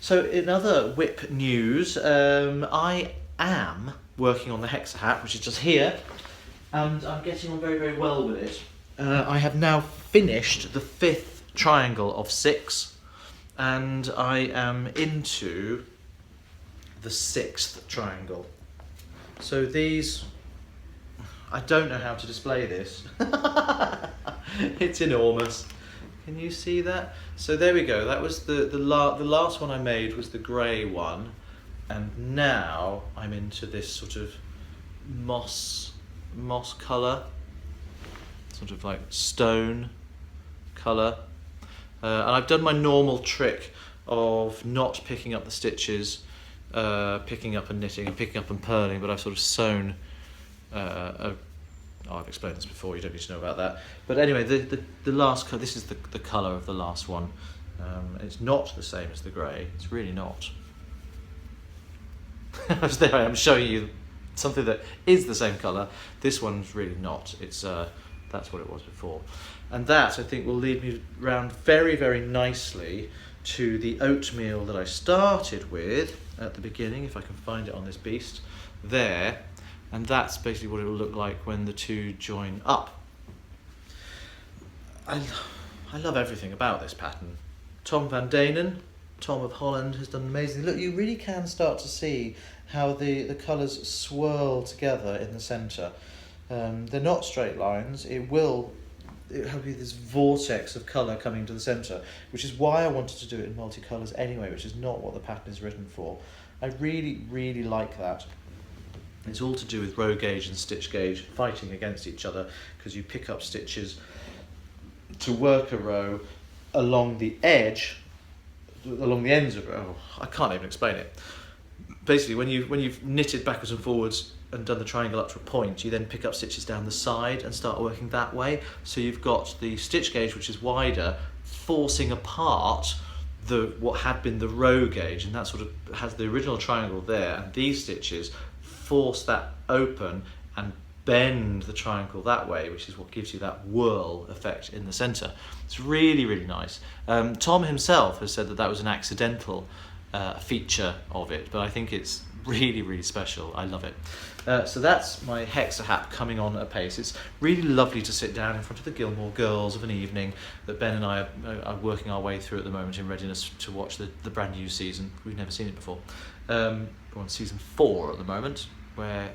So in other WIP news, I am working on the hexa hat, which is just here, and I'm getting on very, very well with it. I have now finished the 5th triangle of 6, and I am into the 6th triangle. So these, I don't know how to display this. It's enormous. Can you see that? So there we go. That was the last one I made was the grey one, and now I'm into this sort of moss colour, sort of like stone colour, and I've done my normal trick of not picking up the stitches, picking up and knitting and picking up and purling, but I've sort of sewn I've explained this before, you don't need to know about that. But anyway, the last colour, this is the colour of the last one. It's not the same as the grey, it's really not. There I am showing you something that is the same colour. This one's really not. It's that's what it was before. And that, I think, will lead me round very, very nicely to the oatmeal that I started with at the beginning, if I can find it on this beast, there. And that's basically what it will look like when the two join up. I love everything about this pattern. Tom van Danen, Tom of Holland, has done amazing. Look, you really can start to see how the colours swirl together in the centre. They're not straight lines. It will be this vortex of colour coming to the centre, which is why I wanted to do it in multicolours anyway, which is not what the pattern is written for. I really, really like that. It's all to do with row gauge and stitch gauge fighting against each other, because you pick up stitches to work a row along the edge, along the ends of I can't even explain it. Basically, when you've knitted backwards and forwards and done the triangle up to a point, you then pick up stitches down the side and start working that way. So you've got the stitch gauge, which is wider, forcing apart what had been the row gauge, and that sort of has the original triangle there, and these stitches force that open and bend the triangle that way, which is what gives you that whirl effect in the centre. It's really, really nice. Tom himself has said that was an accidental feature of it, but I think it's really, really special. I love it. So that's my hexa hat coming on at a pace. It's really lovely to sit down in front of the Gilmore Girls of an evening that Ben and I are working our way through at the moment in readiness to watch the brand new season. We've never seen it before. We're on season 4 at the moment, where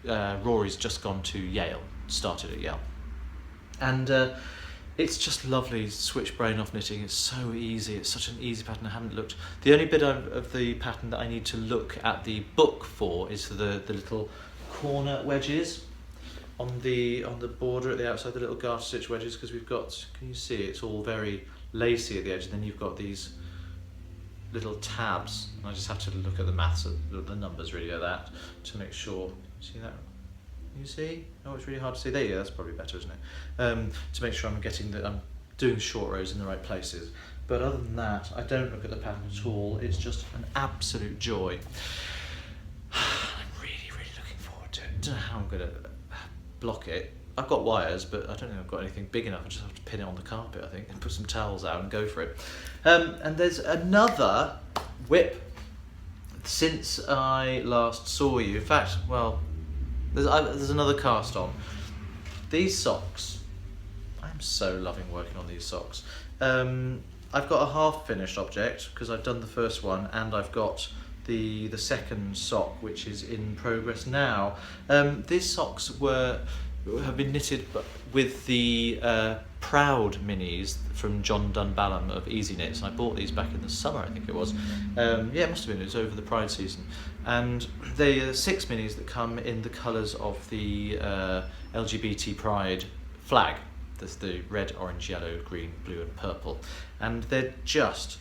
Rory's just gone to Yale, started at Yale. And it's just lovely, switch brain off knitting. It's so easy, it's such an easy pattern. I haven't looked. The only bit of the pattern that I need to look at the book for is the little corner wedges on the border at the outside, the little garter stitch wedges, because we've got, can you see, it's all very lacy at the edge, and then you've got these little tabs. I just have to look at the maths, the numbers really of that, to make sure. See that? You see? Oh, it's really hard to see. There you go, that's probably better, isn't it? To make sure I'm doing short rows in the right places. But other than that, I don't look at the pattern at all. It's just an absolute joy. I'm really, really looking forward to it. I don't know how I'm going to block it. I've got wires, but I don't think I've got anything big enough. I just have to pin it on the carpet, I think, and put some towels out and go for it. And there's another WIP since I last saw you. In fact, well, there's another cast on. These socks, I'm so loving working on these socks. I've got a half finished object because I've done the first one, and I've got the second sock which is in progress now. These socks have been knitted with the Proud minis from John Dunballam of Easy Knits, and I bought these back in the summer, I think it was. Yeah, it must have been, it was over the Pride season. And they are 6 minis that come in the colours of the LGBT Pride flag. There's the red, orange, yellow, green, blue and purple. And they're just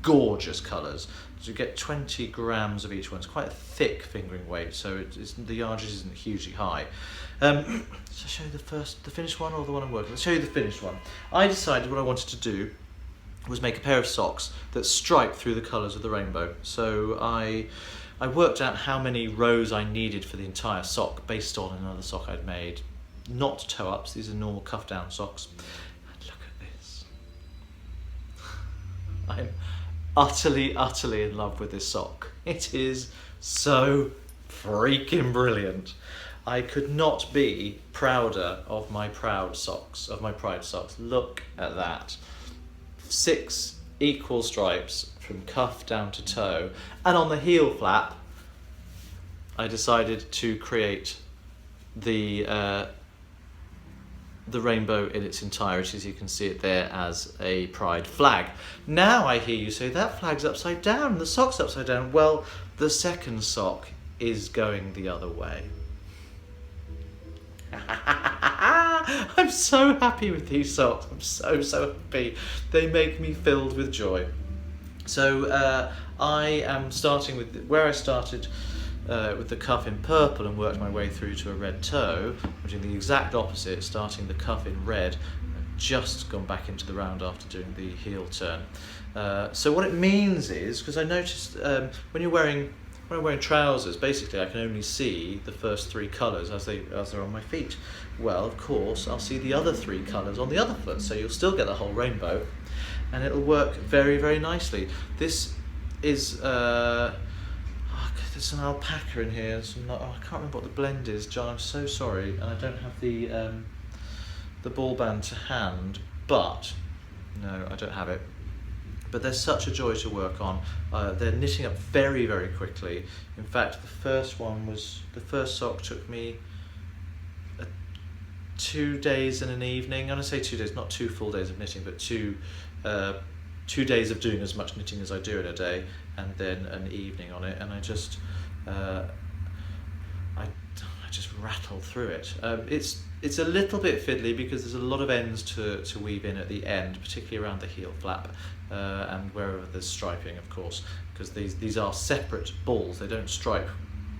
gorgeous colours. So you get 20 grams of each one. It's quite a thick fingering weight, so the yardage isn't hugely high. Shall I show you the finished one or the one I'm working on? I'll show you the finished one. I decided what I wanted to do was make a pair of socks that stripe through the colours of the rainbow. So I worked out how many rows I needed for the entire sock based on another sock I'd made. Not toe-ups, these are normal cuff-down socks. And look at this. I'm utterly, utterly in love with this sock. It is so freaking brilliant. I could not be prouder of my Pride socks. Look at that. 6 equal stripes from cuff down to toe. And on the heel flap, I decided to create the rainbow in its entirety, as you can see it there, as a Pride flag. Now I hear you say, that flag's upside down, the sock's upside down. Well, the second sock is going the other way. I'm so happy with these socks. I'm so happy. They make me filled with joy. So I am starting with where I started with the cuff in purple and worked my way through to a red toe. I'm doing the exact opposite, starting the cuff in red. I've just gone back into the round after doing the heel turn. So what it means is, because I noticed when I'm wearing trousers, basically I can only see the first 3 colours as they're on my feet. Well, of course, I'll see the other 3 colours on the other foot, so you'll still get the whole rainbow, and it'll work very, very nicely. This is there's some alpaca in here. I can't remember what the blend is, John. I'm so sorry, and I don't have the ball band to hand. But no, I don't have it. But they're such a joy to work on. They're knitting up very, very quickly. In fact, the first sock took me 2 days and an evening. And I say 2 days, not 2 full days of knitting, but 2 days of doing as much knitting as I do in a day, and then an evening on it. And I just rattled through it. It's a little bit fiddly because there's a lot of ends to weave in at the end, particularly around the heel flap and wherever there's striping, of course, because these are separate balls. They don't stripe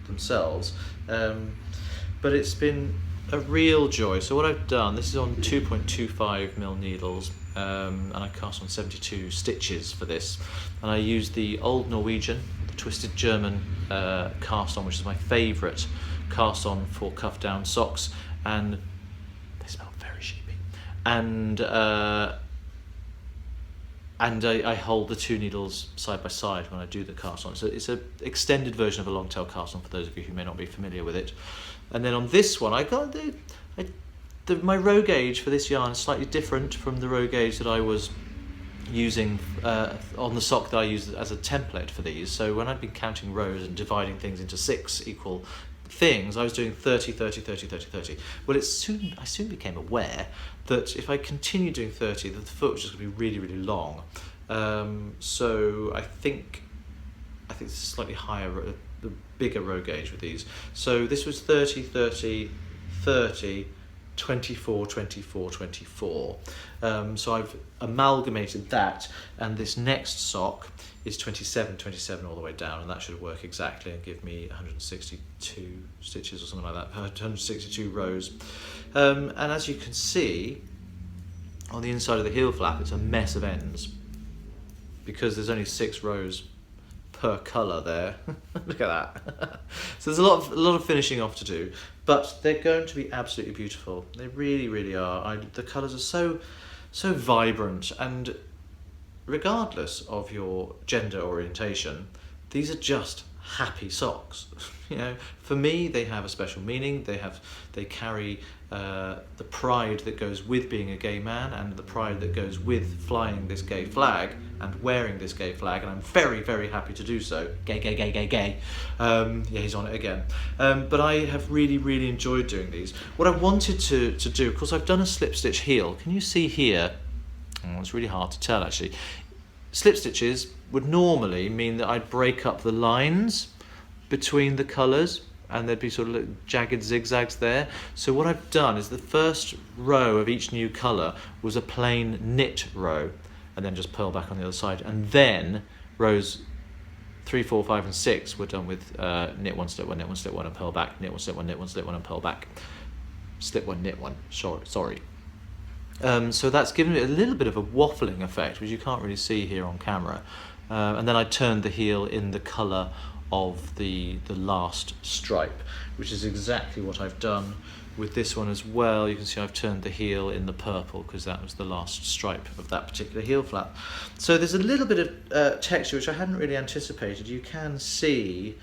themselves. But it's been a real joy. So what I've done, this is on 2.25mm needles, and I cast on 72 stitches for this, and I used the old Norwegian, the twisted German cast on, which is my favourite cast on for cuff down socks, and they smell very sheepy. And I hold the 2 needles side by side when I do the cast on. So it's an extended version of a long tail cast on for those of you who may not be familiar with it. And then on this one, I got my row gauge for this yarn is slightly different from the row gauge that I was using on the sock that I used as a template for these. So when I'd been counting rows and dividing things into 6 equal things, I was doing 30, 30, 30, 30, 30. Well, I soon became aware that if I continued doing 30, the foot was just going to be really, really long. So I think it's slightly higher, the bigger row gauge with these. So this was 30, 30, 30, 24, 24, 24. So I've amalgamated that, and this next sock is 27, 27 all the way down, and that should work exactly and give me 162 stitches or something like that, 162 rows. And as you can see, on the inside of the heel flap, it's a mess of ends because there's only 6 rows per colour there. Look at that. So there's a lot of finishing off to do, but they're going to be absolutely beautiful. They really, really are. The colours are so vibrant, and regardless of your gender orientation, these are just happy socks. You know, for me, they have a special meaning. They carry the pride that goes with being a gay man, and the pride that goes with flying this gay flag and wearing this gay flag, and I'm very, very happy to do so. Gay, gay, gay, gay, gay. Yeah, he's on it again. But I have really, really enjoyed doing these. What I wanted to do, of course, I've done a slip stitch heel. Can you see here? Oh, it's really hard to tell, actually. Slip stitches would normally mean that I'd break up the lines between the colours, and there'd be sort of little jagged zigzags there. So what I've done is the first row of each new colour was a plain knit row, and then just purl back on the other side, and then rows 3, 4, 5 and 6 were done with knit 1, slip 1, knit 1, slip 1 and purl back, knit 1, slip 1, knit 1, slip 1 and purl back, slip 1, knit 1, sorry. So that's given it a little bit of a waffling effect, which you can't really see here on camera. And then I turned the heel in the colour of the last stripe, which is exactly what I've done with this one as well. You can see I've turned the heel in the purple because that was the last stripe of that particular heel flap. So there's a little bit of texture which I hadn't really anticipated. You can see,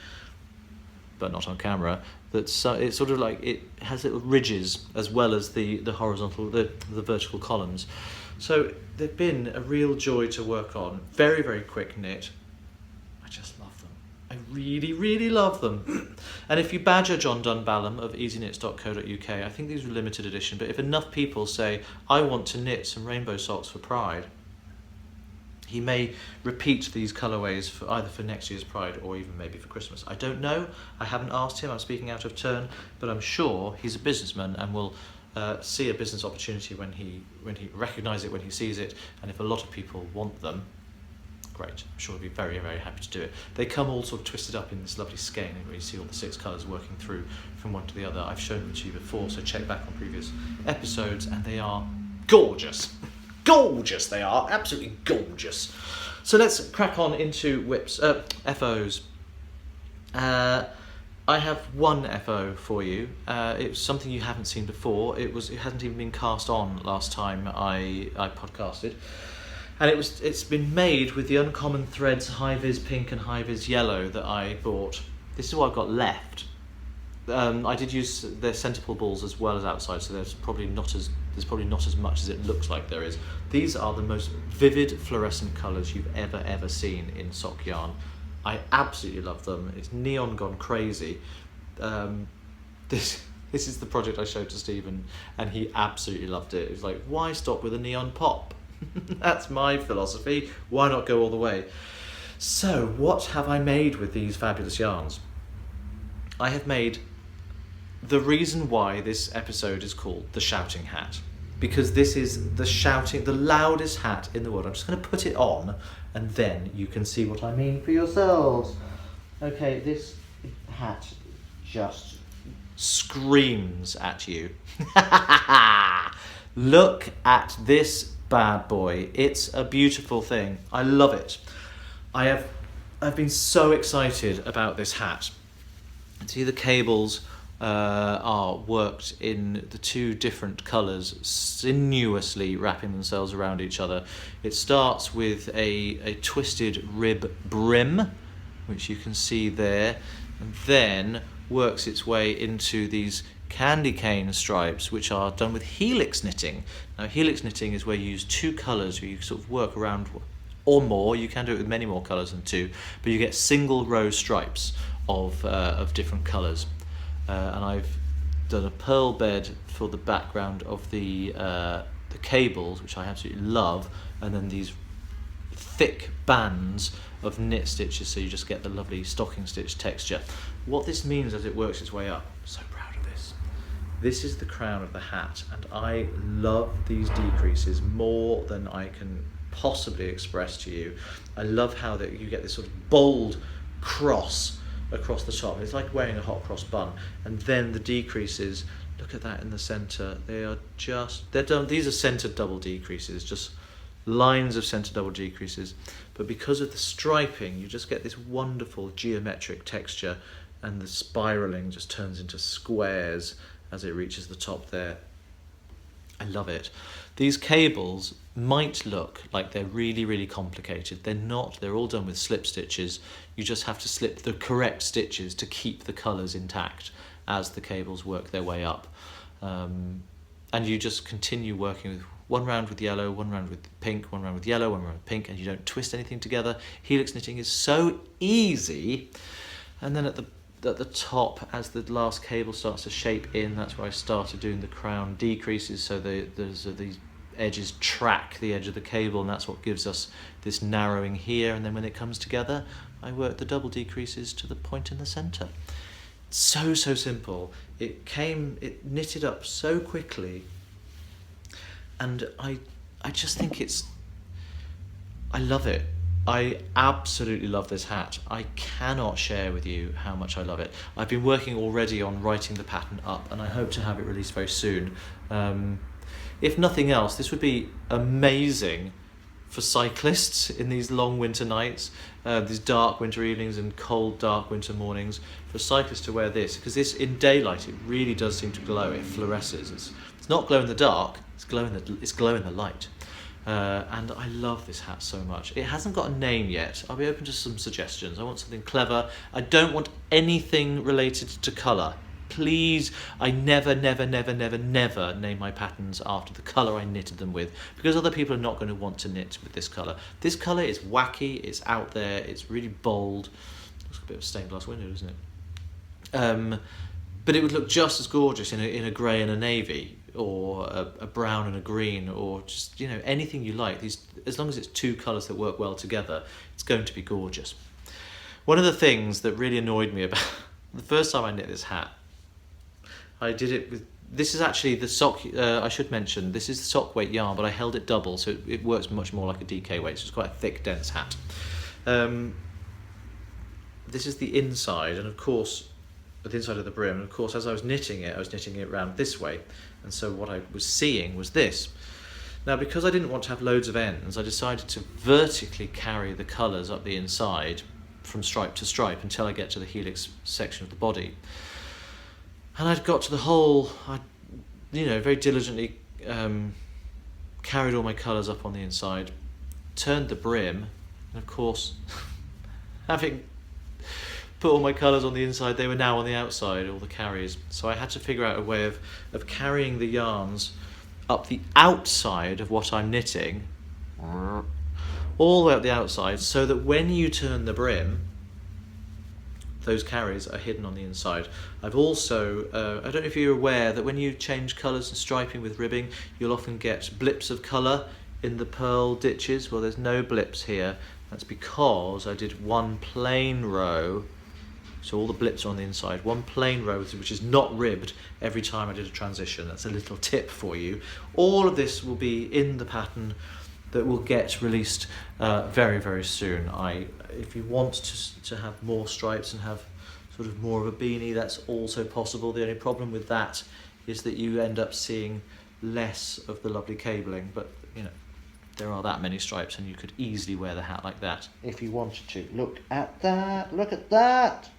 but not on camera, that it's sort of like it has little ridges as well as the horizontal, the vertical columns. So they've been a real joy to work on. Very, very quick knit. I just love them. I really, really love them. And if you badger John Dunballum of easyknits.co.uk, I think these are limited edition, but if enough people say, I want to knit some rainbow socks for Pride, he may repeat these colourways for either for next year's Pride or even maybe for Christmas. I don't know. I haven't asked him. I'm speaking out of turn, but I'm sure he's a businessman and will see a business opportunity when he recognises it, when he sees it, and if a lot of people want them, great. I'm sure he'll be very, very happy to do it. They come all sort of twisted up in this lovely skein, where you see all the 6 colours working through from one to the other. I've shown them to you before, so check back on previous episodes, and they are gorgeous. Gorgeous they are, absolutely gorgeous. So let's crack on into WIPs, FOs. I have one FO for you. It's something you haven't seen before. It hadn't even been cast on last time I podcasted, and it's been made with the Uncommon Threads High Vis Pink and High Vis Yellow that I bought. This is what I've got left. I did use their centerpole balls as well as outside, so there's probably not as much as it looks like there is. These are the most vivid fluorescent colours you've ever seen in sock yarn. I absolutely love them. It's neon gone crazy. This is the project I showed to Stephen, and he absolutely loved it. He was like, why stop with a neon pop? That's my philosophy. Why not go all the way? So what have I made with these fabulous yarns? I have made the reason why this episode is called the Shouting Hat, because this is the loudest hat in the world. I'm just going to put it on, and then you can see what I mean for yourselves. Okay, this hat just screams at you. Look at this bad boy. It's a beautiful thing. I love it. I've been so excited about this hat. See, the cables are worked in the 2 different colours, sinuously wrapping themselves around each other. It starts with a twisted rib brim, which you can see there, and then works its way into these candy cane stripes, which are done with helix knitting. Now, helix knitting is where you use 2 colours, where you sort of work around, or more. You can do it with many more colours than 2, but you get single row stripes of different colours. And I've done a purl bed for the background of the cables, which I absolutely love, and then these thick bands of knit stitches, so you just get the lovely stocking stitch texture. What this means as it works its way up, I'm so proud of this. This is the crown of the hat, and I love these decreases more than I can possibly express to you. I love how that you get this sort of bold cross across the top. It's like wearing a hot cross bun, and then the decreases look at that in the centre. They're done. These are centred double decreases, just lines of centre double decreases. But because of the striping, you just get this wonderful geometric texture, and the spiralling just turns into squares as it reaches the top there. I love it. These cables might look like they're really, really complicated. They're not. They're all done with slip stitches. You just have to slip the correct stitches to keep the colours intact as the cables work their way up. And you just continue working with one round with yellow, one round with pink, one round with yellow, one round with pink, and you don't twist anything together. Helix knitting is so easy. And then at the top, as the last cable starts to shape in, that's where I started doing the crown decreases, so these edges track the edge of the cable, and that's what gives us this narrowing here. And then when it comes together, I work the double decreases to the point in the centre. So simple. It knitted up so quickly, and I just think I love it. I absolutely love this hat. I cannot share with you how much I love it. I've been working already on writing the pattern up, and I hope to have it released very soon. If nothing else, this would be amazing for cyclists in these long winter nights, these dark winter evenings and cold, dark winter mornings. For cyclists to wear this, because this in daylight, it really does seem to glow. It fluoresces. It's not glow in the dark. It's glow in the light. And I love this hat so much. It hasn't got a name yet. I'll be open to some suggestions. I want something clever. I don't want anything related to colour. Please, I never name my patterns after the colour I knitted them with, because other people are not going to want to knit with this colour. This colour is wacky, it's out there, it's really bold. Looks like a bit of a stained glass window, doesn't it? But it would look just as gorgeous in a grey and a navy, or a brown and a green, or just, anything you like. As long as it's two colours that work well together, it's going to be gorgeous. One of the things that really annoyed me about the first time I knit this hat, I did it with, this is actually the sock, I should mention, this is the sock weight yarn, but I held it double, so it works much more like a DK weight, so it's quite a thick, dense hat. This is the inside, and of course, the inside of the brim, and of course, as I was knitting it round this way, and so what I was seeing was this. Now, because I didn't want to have loads of ends, I decided to vertically carry the colours up the inside from stripe to stripe until I get to the helix section of the body. And I'd got to the whole, I very diligently carried all my colours up on the inside, turned the brim, and of course, having put all my colours on the inside, they were now on the outside, all the carries. So I had to figure out a way of carrying the yarns up the outside of what I'm knitting, all the way up the outside, so that when you turn the brim, those carries are hidden on the inside. I've also, I don't know if you're aware that when you change colours and striping with ribbing, you'll often get blips of colour in the pearl ditches. Well, there's no blips here. That's because I did one plain row, so all the blips are on the inside, one plain row which is not ribbed every time I did a transition. That's a little tip for you. All of this will be in the pattern that will get released very soon. If you want to have more stripes and have sort of more of a beanie, that's also possible. The only problem with that is that you end up seeing less of the lovely cabling, but there are that many stripes and you could easily wear the hat like that if you wanted to. Look at that!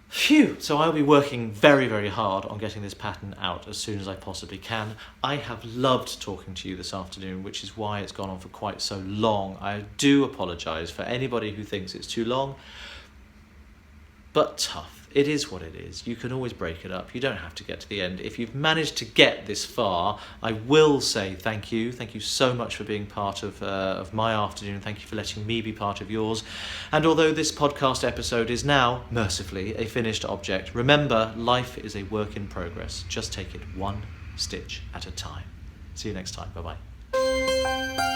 Phew! So I'll be working very hard on getting this pattern out as soon as I possibly can. I have loved talking to you this afternoon, which is why it's gone on for quite so long. I do apologise for anybody who thinks it's too long, but tough. It is what it is. You can always break it up. You don't have to get to the end. If you've managed to get this far, I will say thank you. Thank you so much for being part of my afternoon. Thank you for letting me be part of yours. And although this podcast episode is now, mercifully, a finished object, remember, life is a work in progress. Just take it one stitch at a time. See you next time. Bye-bye.